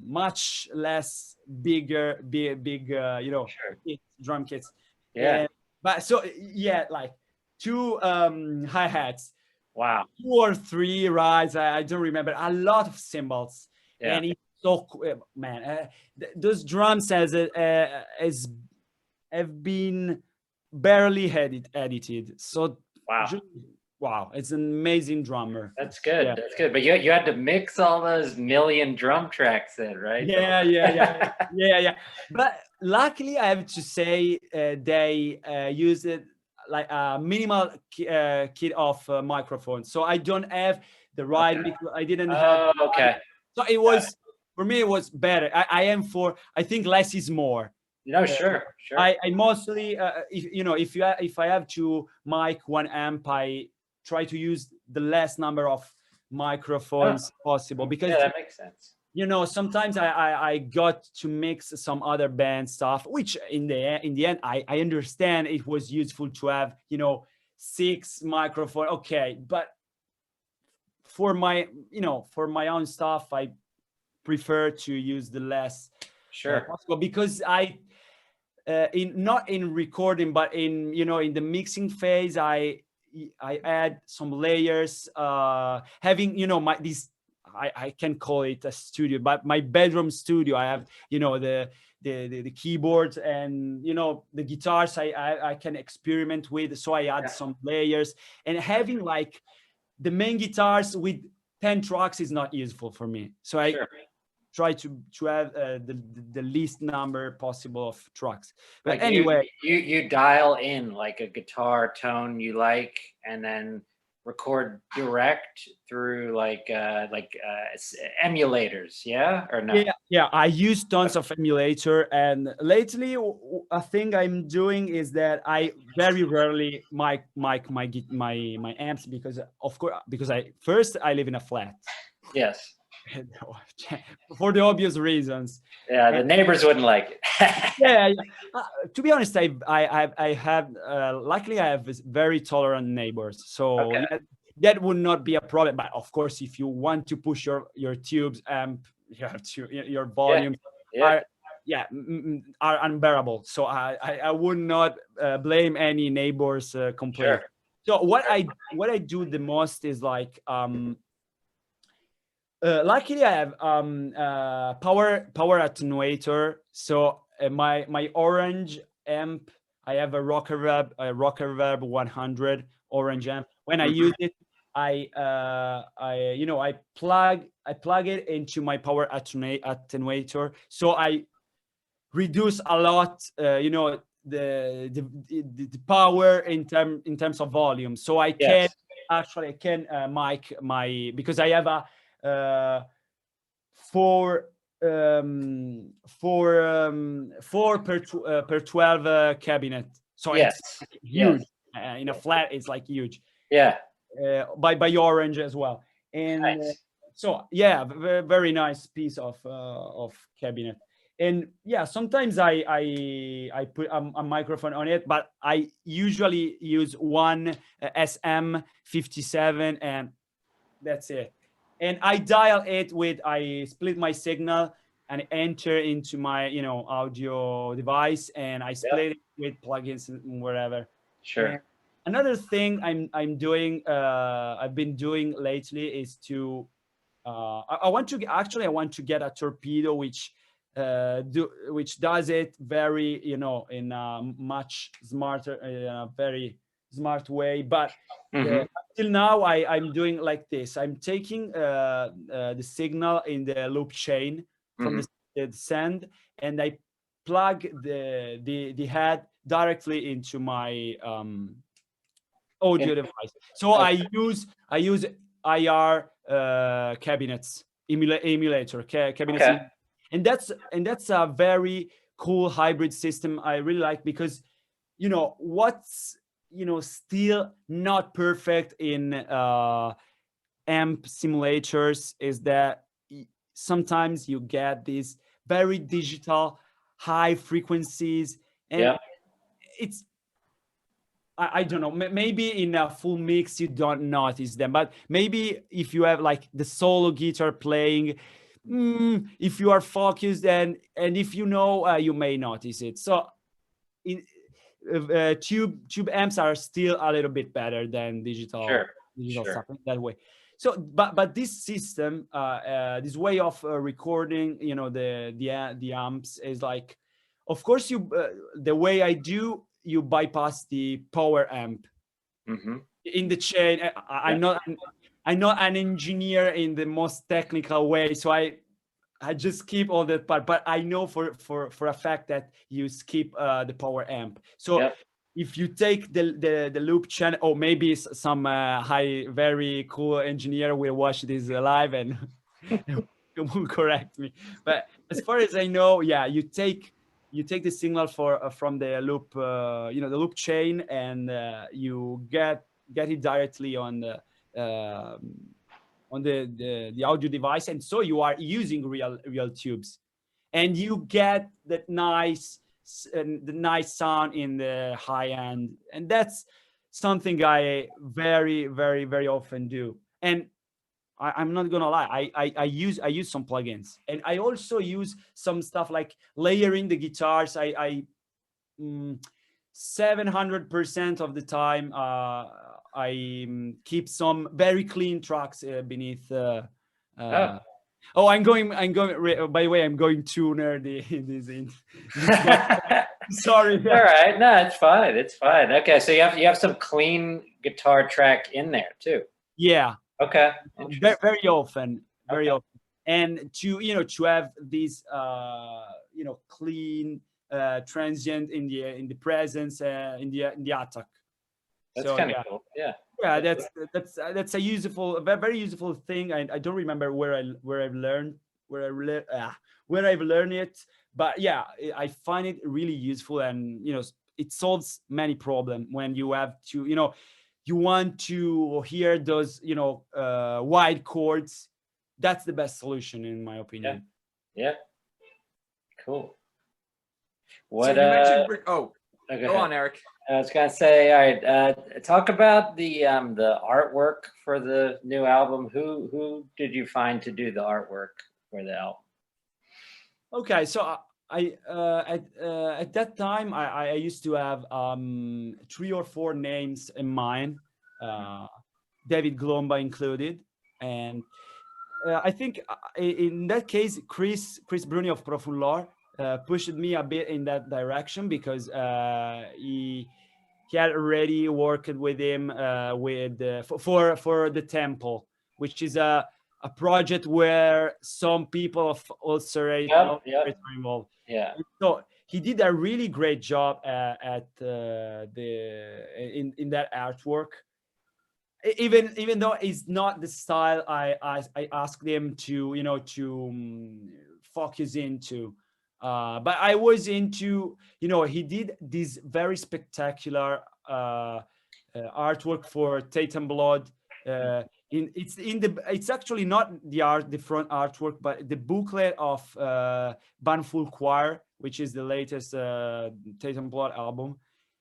S2: much less big, you know,
S3: Sure.
S2: drum kits.
S3: Yeah.
S2: But so yeah, like two hi-hats,
S3: Wow.
S2: 2 or 3 rides. I don't remember. A lot of cymbals,
S3: Yeah.
S2: and it's so man. Those drums have been barely edited. So
S3: Wow.
S2: wow, it's an amazing drummer.
S3: That's good.
S2: Yeah.
S3: That's good. But you had to mix all those million drum tracks in, right?
S2: Yeah. But luckily, I have to say, they used it like a minimal kit of microphones. So I don't have the right. I didn't have.
S3: Oh, okay.
S2: So it was for me. It was better. I am for. I think less is more.
S3: No, sure.
S2: I mostly, if I have to mic one amp, I try to use the less number of microphones possible, because
S3: yeah, that makes sense.
S2: You know, sometimes I got to mix some other band stuff, which in the end I understand it was useful to have, you know, 6 microphone. Okay, but for my, you know, for my own stuff, I prefer to use the less possible, because I not in recording, but in, you know, in the mixing phase, I add some layers, having, you know, this I can call it a studio, but my bedroom studio. I have, you know, the keyboards and, you know, the guitars I can experiment with, so I add some layers, and having like the main guitars with 10 tracks is not useful for me, so I try to have the least number possible of tracks. But
S3: like
S2: anyway,
S3: you dial in like a guitar tone you like, and then record direct through like emulators, yeah, or no?
S2: Yeah, I use tons of emulator, and lately a thing I'm doing is that I very rarely mic my amps, because of course, because I live in a flat.
S3: Yes.
S2: For the obvious reasons.
S3: Yeah, the neighbors wouldn't like it.
S2: Yeah. To be honest, I have luckily I have very tolerant neighbors, so that would not be a problem. But of course, if you want to push your tubes amp, you have to, your volume are unbearable. So I would not blame any neighbors complaint. So what I do the most is like luckily I have power attenuator. So my orange amp, I have a Rocker Verb 100 orange amp. When I use it, I plug it into my power attenuator, so I reduce a lot, you know, the power in terms of volume. So I can mic my, because I have a 4 per 12 cabinet, so it's huge. In a flat it's like huge, by orange as well. And so yeah, very nice piece of cabinet. And yeah, sometimes I put a microphone on it, but I usually use one SM57, and that's it. And I dial it with, I split my signal and enter into my, you know, audio device, and I split it with plugins and wherever. And another thing I'm doing, I've been doing lately, is to I want to get a torpedo which does it very, you know, in a much smarter, very smart way. But till now I'm doing like this. I'm taking the signal in the loop chain from the send, and I plug the head directly into my audio device. So I use IR cabinets, emulator cabinets, and that's a very cool hybrid system I really like, because, you know, what's, you know, still not perfect in amp simulators is that sometimes you get these very digital high frequencies, and
S3: Yeah.
S2: it's I don't know, maybe in a full mix you don't notice them, but maybe if you have like the solo guitar playing, if you are focused and if you know, you may notice it. So in tube amps are still a little bit better than digital
S3: Sure.
S2: stuff in that way. So but this system, this way of recording, you know, the amps is like, of course you the way I do, you bypass the power amp in the chain. I'm not an engineer in the most technical way, so I just skip all that part, but I know for a fact that you skip the power amp. So if you take the loop channel, or maybe some very cool engineer will watch this live and will correct me. But as far as I know, yeah, you take the signal from the loop, the loop chain, and you get it directly on the audio device, and so you are using real tubes, and you get that nice sound in the high end, and that's something I very very very often do. And I'm not gonna lie, I use some plugins, and I also use some stuff like layering the guitars. 700% of the time I keep some very clean tracks beneath. Oh, I'm going. By the way, I'm going too nerdy in this. Sorry.
S3: All right, no, it's fine. It's fine. Okay, so you have some clean guitar track in there too.
S2: Yeah.
S3: Okay.
S2: Very often, often, and to have this clean transient in the presence, in the attack.
S3: That's kind of cool. Yeah.
S2: Yeah, that's a very useful thing. I don't remember where I've learned it, but yeah, I find it really useful, and it solves many problems when you have to you want to hear those wide chords. That's the best solution in my opinion.
S3: Yeah. Cool.
S1: What? So you mentioned. Go on, Eric.
S3: I was gonna say, all right. Talk about the artwork for the new album. Who did you find to do the artwork for the album?
S2: Okay, so I at that time I used to have 3 or 4 names in mind, David Glomba included, and I think in that case Chris Bruni of Profund Lore pushed me a bit in that direction, because he had already worked with him for the Temple, which is a project where some people of all sorts are involved.
S3: Yeah.
S2: So he did a really great job in that artwork. Even though it's not the style I asked him to focus into. But I was into, he did this very spectacular artwork for Titan Blood. It's actually not the front artwork, but the booklet of Banful Choir, which is the latest Titan Blood album.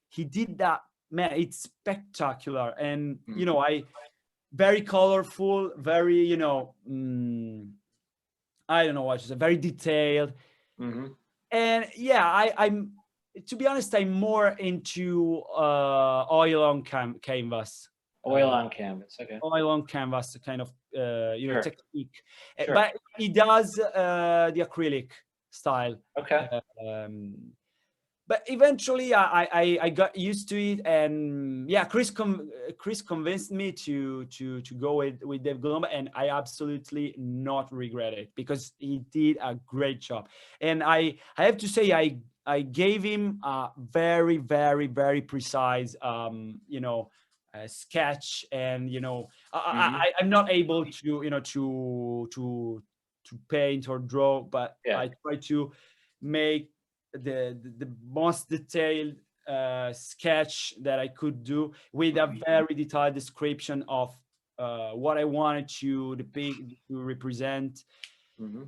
S2: He did that. Man, it's spectacular, and I very colorful, very I don't know what to say, very detailed. And yeah, I'm to be honest, I'm more into oil on canvas.
S3: Oil on canvas, okay.
S2: Oil on canvas, kind of technique. But he does the acrylic style.
S3: Okay.
S2: But eventually I got used to it, and yeah, Chris convinced me to go with Dave Glomba, and I absolutely not regret it, because he did a great job. And I have to say I gave him a very very very precise sketch, and I'm not able to paint or draw, but I try to make the most detailed sketch that I could do, with a very detailed description of what I wanted to represent.
S3: Mhm.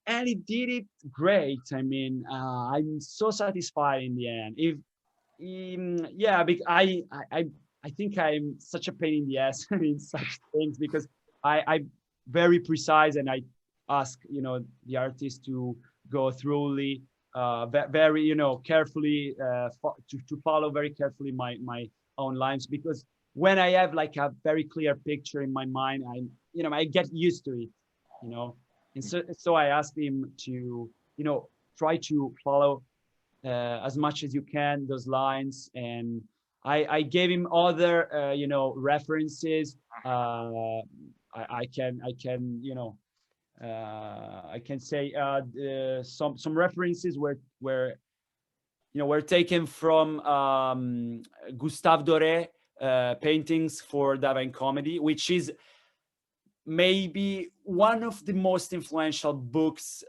S2: and he did it great. I mean, I'm so satisfied in the end. If yeah, because I think I'm such a pain in the ass in such things, because I very precise, and I ask, you know, the artist to go thoroughly, very, you know, carefully, to follow very carefully my own lines, because when I have like a very clear picture in my mind, you know, I get used to it, you know. And so I asked him to, you know, try to follow as much as you can those lines, and I gave him other you know, references. I can, you know, I can say some references were you know, were taken from Gustave Doré paintings for Divine Comedy, which is maybe one of the most influential books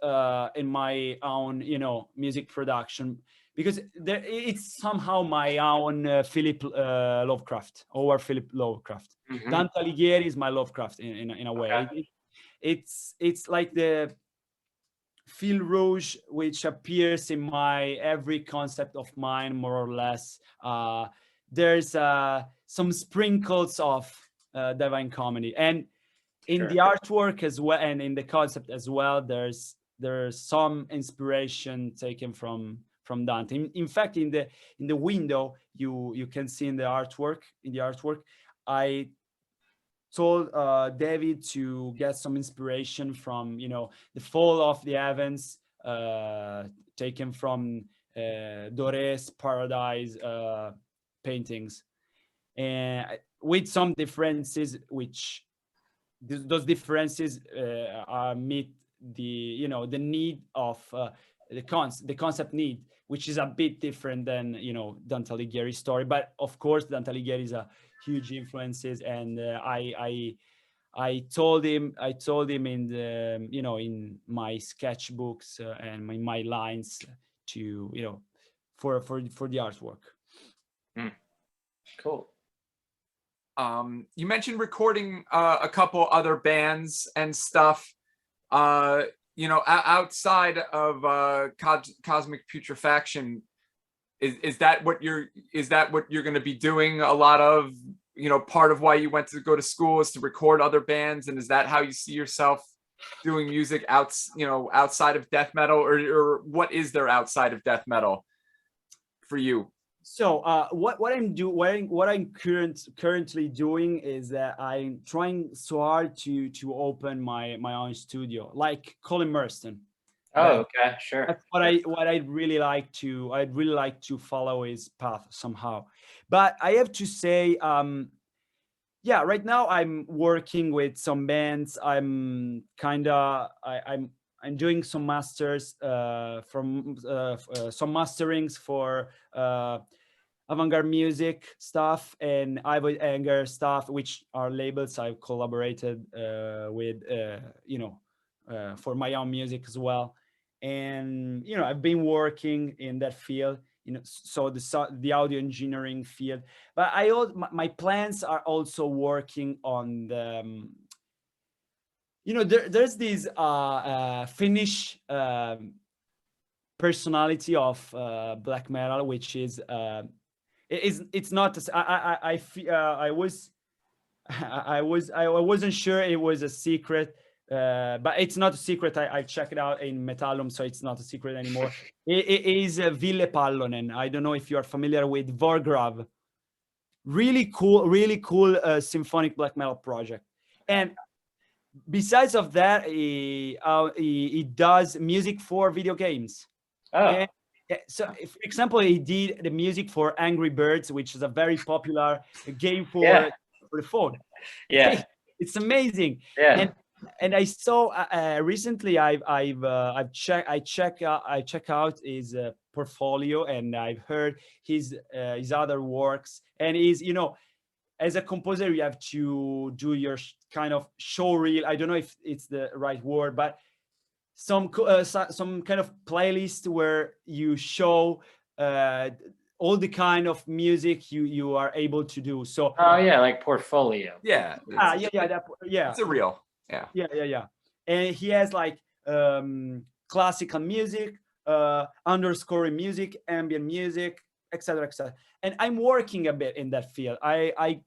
S2: in my own, you know, music production, because it's somehow my own Philip Lovecraft, or Philip Lovecraft.
S3: Mhm.
S2: Dante Alighieri is my Lovecraft in a way.
S3: Okay.
S2: It's like the fil rouge which appears in my every concept of mine, more or less. There's some sprinkles of Divine Comedy, and in
S3: Sure.
S2: the artwork as well, and in the concept as well, there's some inspiration taken from Dante. In fact, in the window, you can see in the artwork, I told David to get some inspiration from, you know, the Fall of the Heavens, taken from Doré's Paradise paintings, and with some differences, which those differences meet the, you know, the need of the concept need, which is a bit different than, you know, Dante Alighieri's story. But of course, Dante Alighieri is a huge influences, and I told him in the, you know, in my sketchbooks and my lines to, you know, for the artwork.
S3: Cool.
S1: You mentioned recording a couple other bands and stuff. You know, outside of Cosmic Putrefaction, is that what you're going to be doing a lot of? You know, part of why you went to go to school is to record other bands, and is that how you see yourself doing music outside of death metal, or what is there outside of death metal for you?
S2: So what I'm currently doing is that I'm trying so hard to open my own studio, like Colin Merston.
S3: Oh, okay, sure.
S2: That's what I'd really like to follow his path somehow. But I have to say, yeah, right now I'm working with some bands. I'm doing some masters from some masterings for avant-garde music stuff and Ivory Anger stuff, which are labels I've collaborated with, you know, for my own music as well. And, you know, I've been working in that field, you know, so the audio engineering field. But my plans are also working on the, you know, there's this Finnish personality of black metal, which is it's not I wasn't sure it was a secret, but it's not a secret. I checked it out in Metallum, so it's not a secret anymore. It is Ville Pallonen. I don't know if you are familiar with Vorgrav. Really cool symphonic black metal project. And besides of that, he does music for video games.
S3: Oh.
S2: And so, for example, he did the music for Angry Birds, which is a very popular game for the phone.
S3: Yeah,
S2: it's amazing.
S3: yeah.
S2: And I saw recently I've checked out his portfolio, and I've heard his other works. And he's, you know, as a composer, you have to do your kind of show reel. I don't know if it's the right word, but some kind of playlist where you show all the kind of music you are able to do. So
S3: oh yeah, like portfolio.
S1: Yeah,
S2: yeah,
S1: it's a real. Yeah.
S2: And he has like classical music, underscoring music, ambient music, etc., etc. And I'm working a bit in that field. I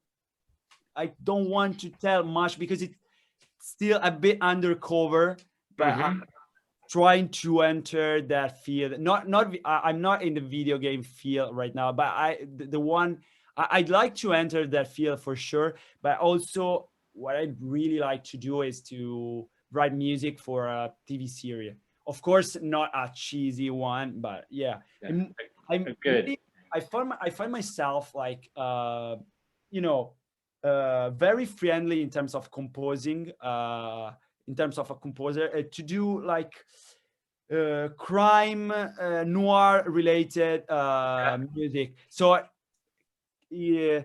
S2: don't want to tell much because it's still a bit undercover, but
S3: Mhm.
S2: trying to enter that field. I'm not in the video game field right now, but the one I'd like to enter that field for sure. But also, what I'd really like to do is to write music for a TV series. Of course, not a cheesy one, but yeah.
S3: Yeah.
S2: I'm
S3: Good.
S2: really, I find myself like you know very friendly in terms of composing. In terms of a composer, to do like crime, noir related music. So yeah,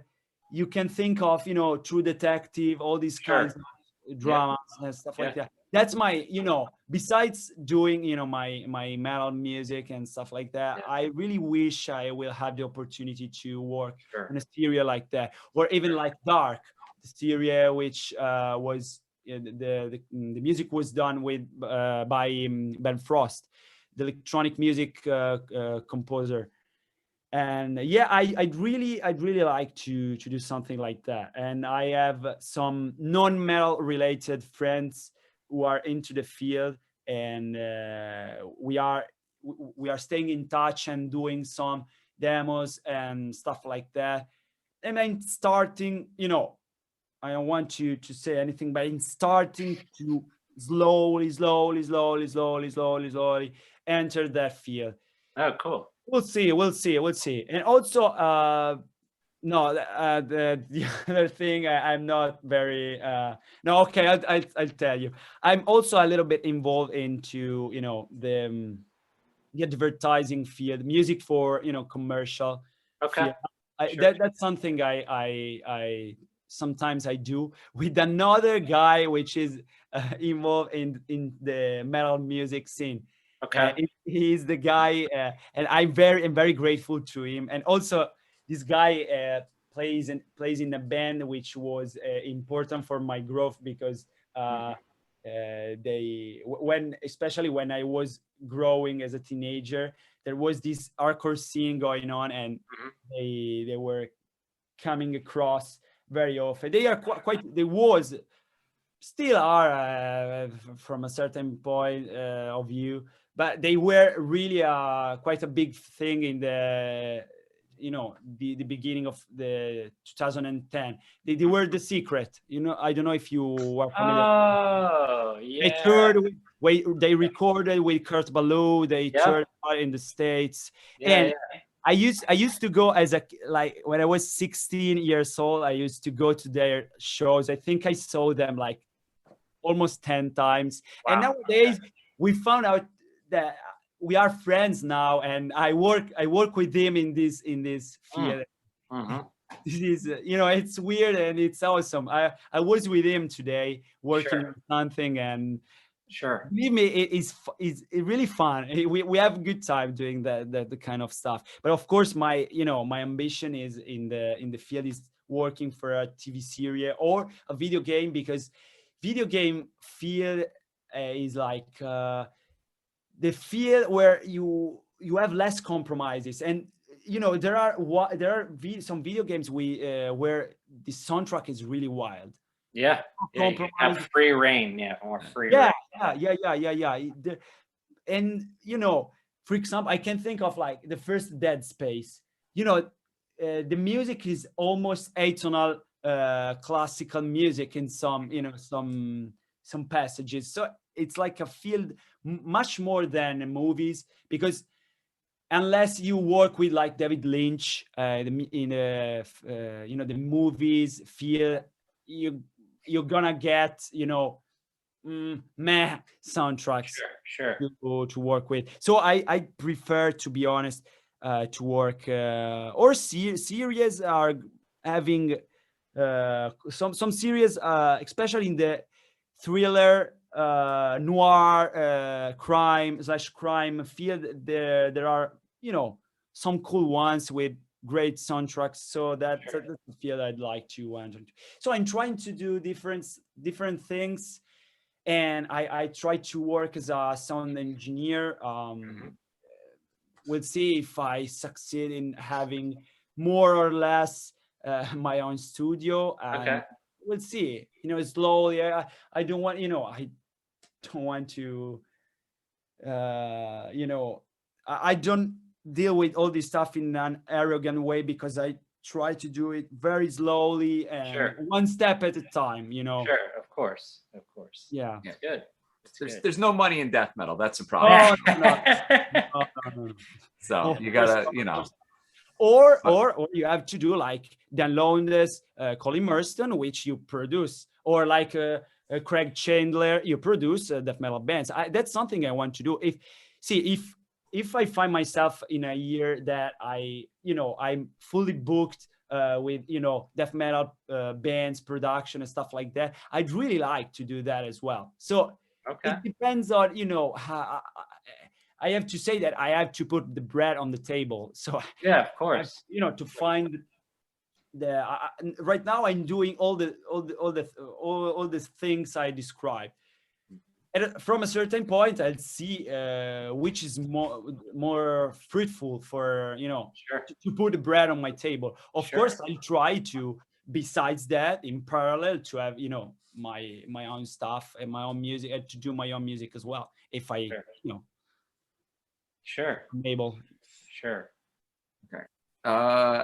S2: you can think of, True Detective, all these kinds
S3: Sure.
S2: of dramas and stuff like
S3: Yeah.
S2: that. That's my, besides doing, my metal music and stuff like that,
S3: Yeah.
S2: I really wish I will have the opportunity to work
S3: Sure.
S2: on a series like that, or even like Dark, the series which was the music was done with by Ben Frost, the electronic music composer. And yeah, I'd really like to do something like that. And I have some non-metal related friends who are into the field, and we are staying in touch and doing some demos and stuff like that. And I'm starting, I don't want to say anything, but I'm starting to slowly enter that field.
S3: Oh, cool.
S2: We'll see. And also, no, the other thing, I'm not very. No, okay, I'll tell you. I'm also a little bit involved into, the advertising field, music for, commercial
S3: Okay.
S2: field.
S3: Sure.
S2: That's something I sometimes I do with another guy, which is involved in the metal music scene.
S3: Okay.
S2: He's the guy, and I'm very grateful to him. And also, this guy plays in a band which was important for my growth, because when especially when I was growing as a teenager, there was this hardcore scene going on, and
S3: Mhm.
S2: they were coming across very often. They are quite they was still are, from a certain point of view, but they were really quite a big thing in the beginning of the 2010. They were The Secret. I don't know if you are familiar.
S3: Oh,
S2: They
S3: yeah.
S2: toured they recorded with Kurt Ballou. They
S3: Yeah.
S2: toured out in the States.
S3: Yeah.
S2: And I used to go as like when I was 16 years old. I used to go to their shows. I think I saw them like almost 10 times. And
S3: Wow.
S2: nowadays we found out that we are friends now, and I work with them in this field.
S3: Mm-hmm.
S2: This is, it's weird and it's awesome. I was with him today working
S3: Sure.
S2: on something, and
S3: Sure.
S2: believe me, it's really fun. We have a good time doing the kind of stuff. But of course, my ambition is in the field is working for a TV series or a video game, because video game field is like the field where you have less compromises. And some video games where the soundtrack is really wild.
S3: Yeah. Yeah. You
S2: Compromise.
S3: have free reign. Yeah. More free
S2: Yeah,
S3: reign.
S2: yeah. And for example, I can think of like the first Dead Space. The music is almost atonal classical music in some passages. So it's like a field much more than movies, because unless you work with like David Lynch the movies field, you're gonna get meh soundtracks
S3: Sure.
S2: to work with. So I prefer, to be honest, to work or series are having some series, especially in the thriller, noir, crime field. There are some cool ones with great soundtracks. So that's the field I'd like to enter. So I'm trying to do different things, and I try to work as a sound engineer. We'll see if I succeed in having more or less my own studio, and
S3: Okay.
S2: we'll see. Slowly. I don't want, I don't want to, I don't deal with all this stuff in an arrogant way, because I try to do it very slowly and
S3: Sure.
S2: one step at a time.
S3: Sure, of course.
S2: Yeah.
S3: It's good.
S1: There's no money in death metal. That's a
S2: Oh,
S1: problem.
S2: no.
S1: So you gotta,
S2: Or you have to do like Dan Lowndes, Colin Murston, which you produce, or like Craig Chandler, you produce death metal bands. That's something I want to do. If I find myself in a year that I'm fully booked with death metal bands, production and stuff like that, I'd really like to do that as well. So it depends on how. I have to say that I have to put the bread on the table. So
S3: yeah, of course.
S2: To find the right now I'm doing all the things I described. And from a certain point, I'll see which is more fruitful for
S3: Sure.
S2: to put the bread on my table. Of
S3: Sure.
S2: course, I'll try to, besides that, in parallel, to have my own stuff and my own music, and to do my own music as well, if I
S3: Sure.
S2: I'm able.
S3: Sure.
S1: Okay.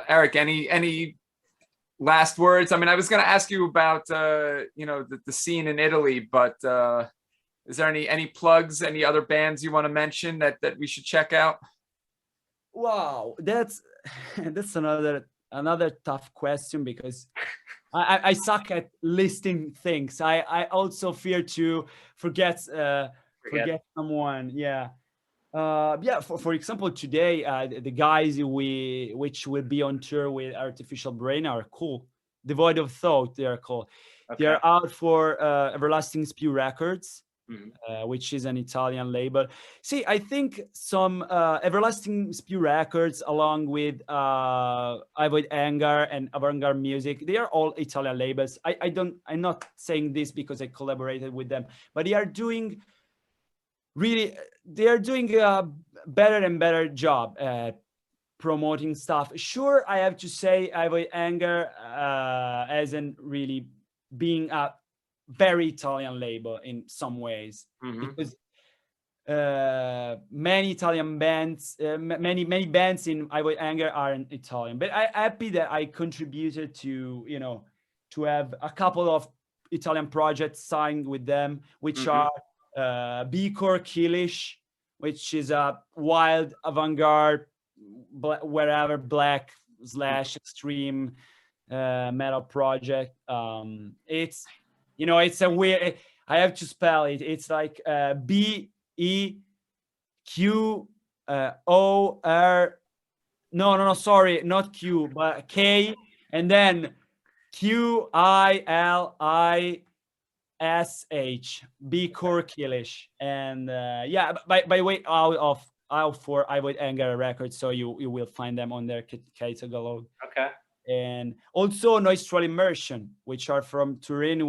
S1: Eric, any last words? I mean, I was going to ask you about the scene in Italy, but is there any plugs, any other bands you want to mention that we should check out?
S2: Wow, that's another tough question, because I suck at listing things. I also fear to forget someone. Yeah. For example, today the guys which will be on tour with Artificial Brain are cool. Devoid of Thought, they are called.
S3: Okay.
S2: They are out for Everlasting Spew Records,
S3: Mm-hmm.
S2: which is an Italian label. See, I think some Everlasting Spew Records, along with Avoid Anger and Avant-Garde Music, they are all Italian labels. I'm not saying this because I collaborated with them, but they are doing a better and better job at promoting stuff. Sure, I have to say Avoid Anger hasn't really being a very Italian label in some ways, because many Italian bands, many bands in Avoid Anger are in Italian. But I'm happy that I contributed to to have a couple of Italian projects signed with them, which are B-Core Killish, which is a wild avant-garde, wherever black / extreme metal project. It's it's a weird. I have to spell it. It's like BEQOR. No, sorry, not Q, but K, and then QILISH. B-Core Killish. And by the way, out for Avoid Anger Records, so you will find them on their catalog.
S3: Okay.
S2: And also Noistral Immersion, which are from Turin,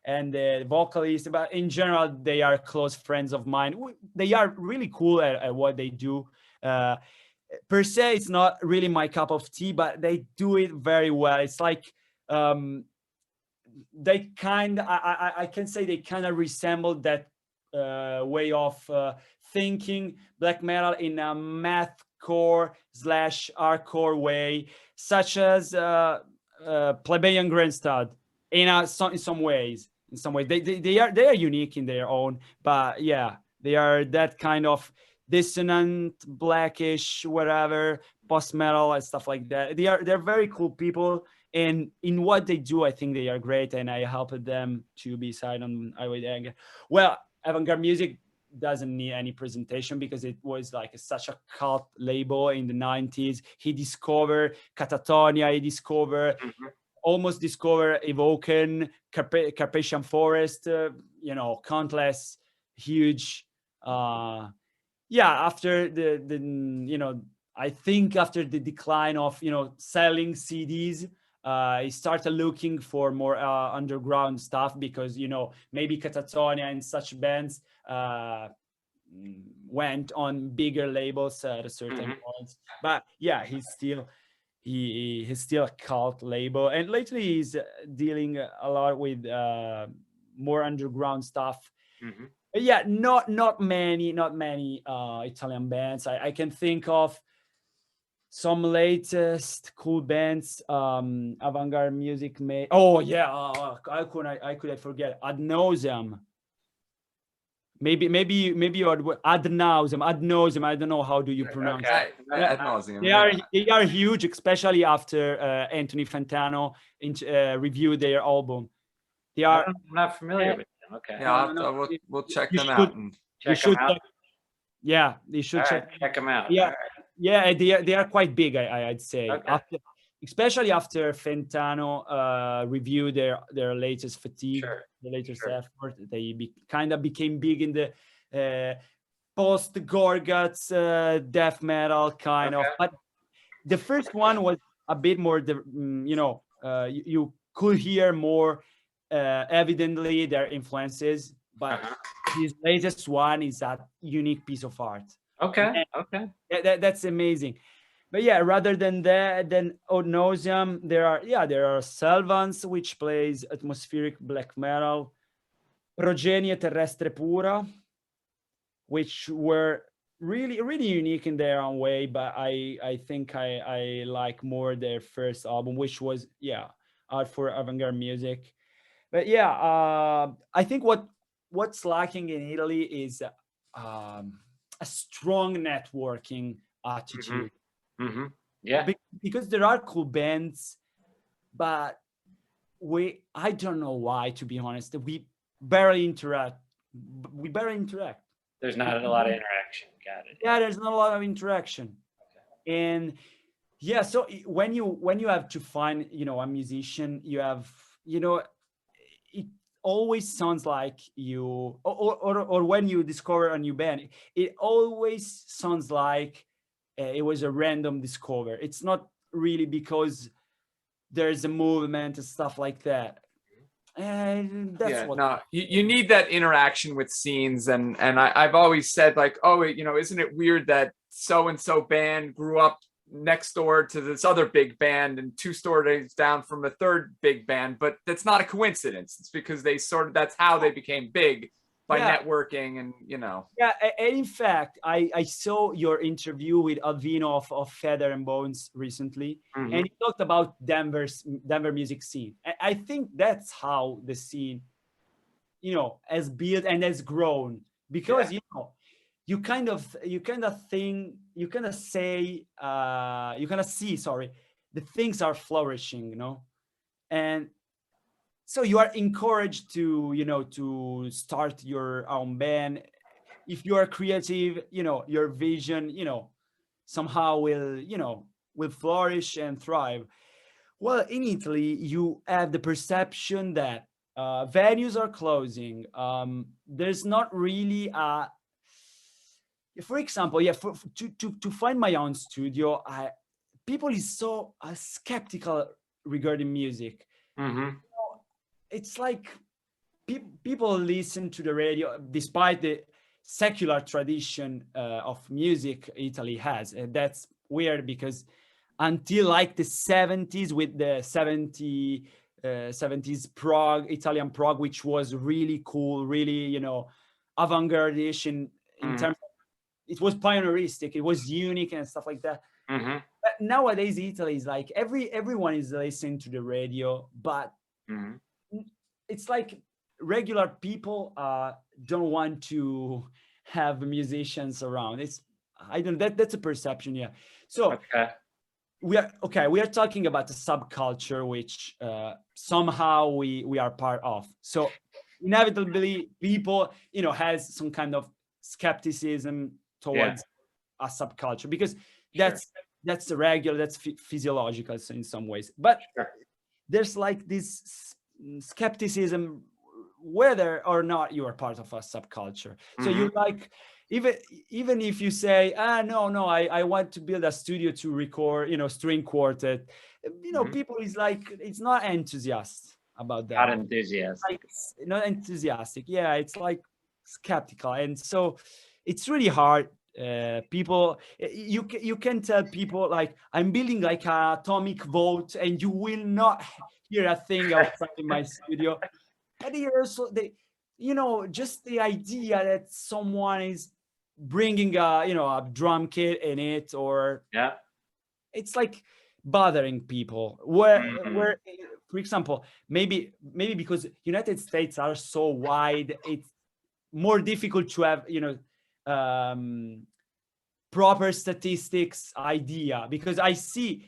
S2: and the vocalist, but in general they are close friends of mine. They are really cool at what they do. Per se, it's not really my cup of tea, but they do it very well. It's like they I can say they kind of resemble that way of thinking black metal in a mathcore / hardcore way, such as Plebeian Grandstad in some ways. They are unique in their own, but yeah, they are that kind of dissonant, blackish, whatever, post metal and stuff like that. They're very cool people, and in what they do, I think they are great, and I helped them to be signed on Avoid Anger. Well, Avant-Garde Music doesn't need any presentation because it was like such a cult label in the 90s. He discovered Catatonia, almost discovered Evoken, Carpathian Forest, countless huge after the I think after the decline of selling CDs, he started looking for more underground stuff because, you know, maybe Catatonia and such bands went on bigger labels at a certain point. But yeah, he's still a cult label, and lately he's dealing a lot with more underground stuff. But yeah, not many Italian bands. I can think of some latest cool bands, avant-garde music made. Oh yeah, I could I forget Ad Nauseam. Maybe you are Ad Nauseam. I don't know how do you pronounce it.
S1: Ad nauseam.
S2: They are huge, especially after Anthony Fantano reviewed their album. They are.
S3: I'm not familiar with them. Okay.
S1: Yeah, we'll check them out.
S3: Check them out.
S2: Yeah, they should
S3: check them out.
S2: Yeah, yeah, they are quite big. I'd say,
S3: Okay.
S2: especially after Fantano reviewed their latest Fatigue, the latest effort. They kind of became big in the post Gorguts death metal kind of. But the first one was a bit more, you could hear more evidently their influences, but his latest one is a unique piece of art.
S3: Okay.
S2: That's amazing. But yeah, rather than that, then Ad Nauseam, there are Selvans, which plays atmospheric black metal, Progenie Terrestre Pura, which were really, really unique in their own way. But I think I like more their first album, which was art for avant-garde music. But yeah, I think what's lacking in Italy is a strong networking attitude.
S3: Yeah,
S2: because there are cool bands, but I don't know why, to be honest. We barely interact.
S3: There's not a lot of interaction. Got it.
S2: Yeah, there's not a lot of interaction. And yeah, so when you have to find, a musician, you have, it always sounds like you, or when you discover a new band, it always sounds like it was a random discover. It's not really because there's a movement and stuff like that. And that's
S1: you need that interaction with scenes, and I've always said, like, oh, isn't it weird that so and so band grew up next door to this other big band and 2 stories down from a third big band? But that's not a coincidence. It's because that's how they became big, by networking. And
S2: and in fact, I saw your interview with Alvino of Feather and Bones recently, and he talked about Denver music scene. I think that's how the scene has built and has grown, because you kind of see the things are flourishing, and so you are encouraged to start your own band. If you are creative, your vision, somehow will flourish and thrive. Well, in Italy, you have the perception that venues are closing. There's not really for example, to find my own studio, people is so skeptical regarding music. It's like people listen to the radio, despite the secular tradition of music Italy has. And that's weird, because until like the 70s, with the 70s Italian prog, which was really cool, really, avant-garde-ish in terms of, it was pioneeristic, it was unique and stuff like that. But nowadays Italy is like everyone is listening to the radio, but it's like regular people don't want to have musicians around. That's a perception. So we are talking about a subculture which somehow we are part of. So inevitably people has some kind of skepticism towards a subculture, because that's regular, that's physiological in some ways. But there's like this skepticism whether or not you are part of a subculture. So you like even if you say, no, I want to build a studio to record, string quartet, people is like, it's not enthusiastic about that.
S3: Not enthusiastic.
S2: Like, not enthusiastic. Yeah, it's like skeptical, and so it's really hard. People, you can tell people like, I'm building like an atomic vote, and you will not hear a thing outside my studio. But also just the idea that someone is bringing a drum kit in it, or it's like bothering people. Where for example, maybe because United States are so wide, it's more difficult to have proper statistics idea, because I see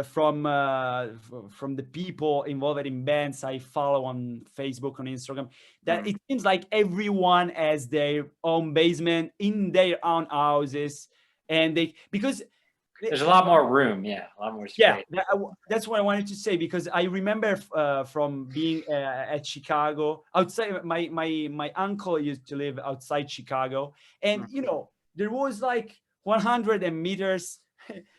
S2: from the people involved in bands I follow on Facebook, on Instagram, that it seems like everyone has their own basement in their own houses, and because
S3: there's a lot more room, a lot more space.
S2: Yeah, that's what I wanted to say, because I remember from being at Chicago, outside. My uncle used to live outside Chicago, and there was like 100 meters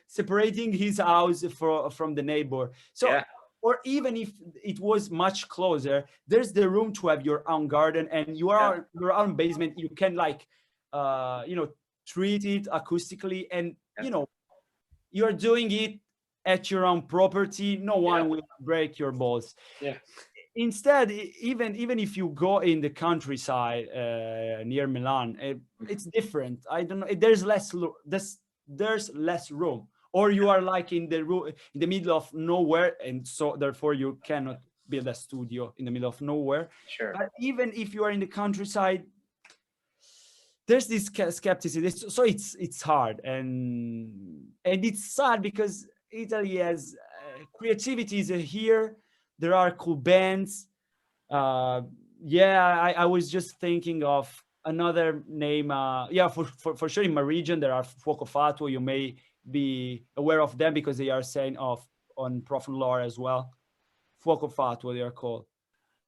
S2: separating his house from the neighbor. So, or even if it was much closer, there's the room to have your own garden, and your own basement. You can like, treat it acoustically, and you're doing it at your own property. No one will break your balls. Instead, even if you go in the countryside near Milan, it's different. I don't know. There's less room, or you are like in the middle of nowhere, and so therefore you cannot build a studio in the middle of nowhere.
S3: Sure.
S2: But even if you are in the countryside, there's this skepticism. So it's hard, and it's sad, because Italy has creativity is here. There are cool bands. I was just thinking of another name. For sure in my region there are Fuoco Fatuo. You may be aware of them because they are saying on Profund Lore as well. Fuoco Fatuo they are called.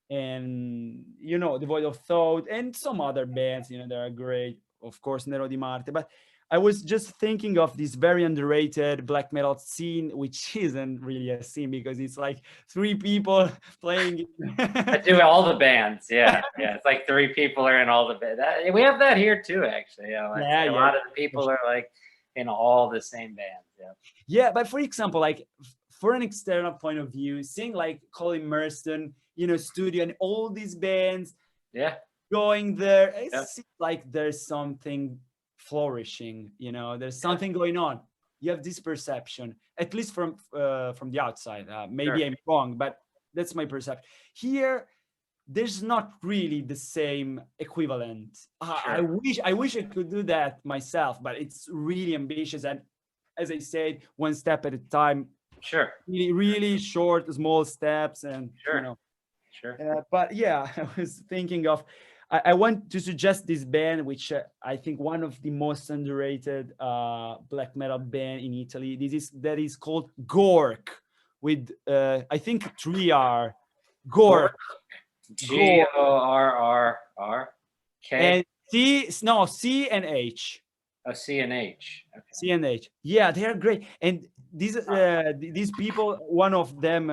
S2: And Devoid of Thought, and some other bands, they are great. Of course, Nero di Marte. But I was just thinking of this very underrated black metal scene, which isn't really a scene because it's like 3 people playing.
S3: I do all the bands. Yeah. It's like 3 people are in all the bands. We have that here too, actually. A lot of the people are like in all the same bands.
S2: Yeah, but for example, like for an external point of view, seeing like Colin Merston, studio, and all these bands going there, it seems like there's something flourishing, there's something going on. You have this perception, at least from the outside. Maybe I'm wrong, but that's my perception. Here, there's not really the same equivalent. I wish I could do that myself, but it's really ambitious, and as I said, one step at a time. Really, really short, small steps, and but I was thinking of. I want to suggest this band, which I think one of the most underrated black metal band in Italy. That is called Gork, with I think 3 R. Gork.
S3: Gorrrk.
S2: And C and H.
S3: Oh, C and H. Okay.
S2: C and H. Yeah, they are great. And these people, one of them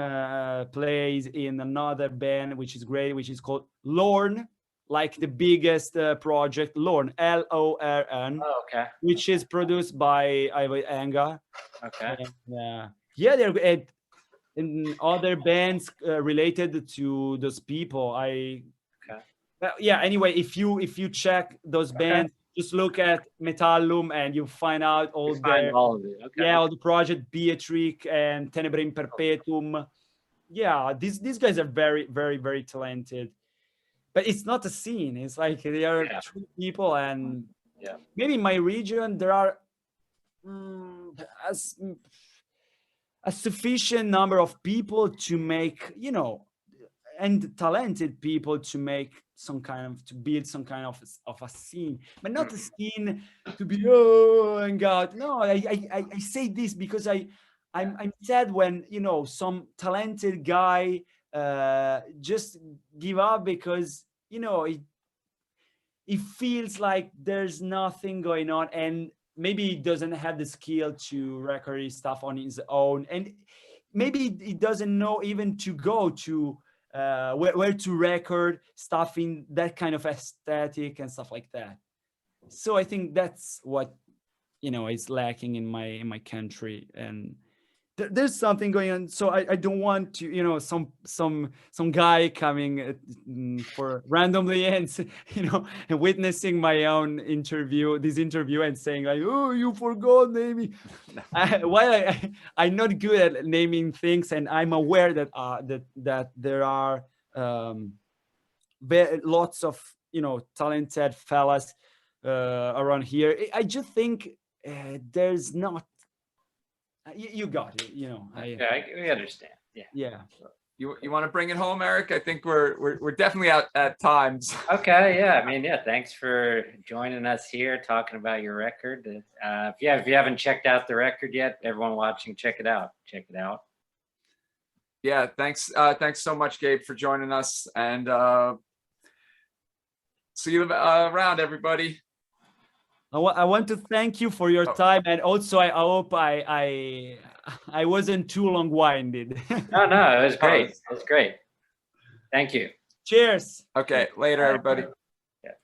S2: plays in another band, which is great, which is called Lorn. Like the biggest project, Lorn, Lorn, which is produced by Ivo Anga. And, they're and other bands related to those people. Anyway, if you check those bands, just look at Metallum, and you find out all the project, Beatric and Tenebrae in Perpetuum. These guys are very, very, very talented. But it's not a scene. It's like they are 3 people, and maybe in my region there are a sufficient number of people to make, and talented people to make to build some kind of a scene, but not a scene to be and God. No, I say this because I'm sad when some talented guy just give up because it feels like there's nothing going on, and maybe he doesn't have the skill to record his stuff on his own, and maybe he doesn't know even to go to where to record stuff in that kind of aesthetic and stuff like that. So I think that's what, you know, is lacking in my country, and there's something going on. So I don't want to, you know, some guy coming for randomly and, you know, and witnessing my own this interview and saying like, oh, you forgot naming. While I'm not good at naming things, and I'm aware that that there are lots of, you know, talented fellas around here. I just think there's not. You got it, you know.
S3: We understand. Yeah.
S2: Yeah.
S1: You want to bring it home, Eric? I think we're definitely out at times.
S3: Okay. Yeah. I mean, yeah. Thanks for joining us here, talking about your record. If you haven't checked out the record yet, everyone watching, check it out. Check it out.
S1: Yeah. Thanks. Thanks so much, Gabe, for joining us, and see you around, everybody.
S2: I want to thank you for your time, and also I hope I wasn't too long-winded.
S3: No, it was great. It was great. Thank you.
S2: Cheers.
S1: Okay, later, everybody.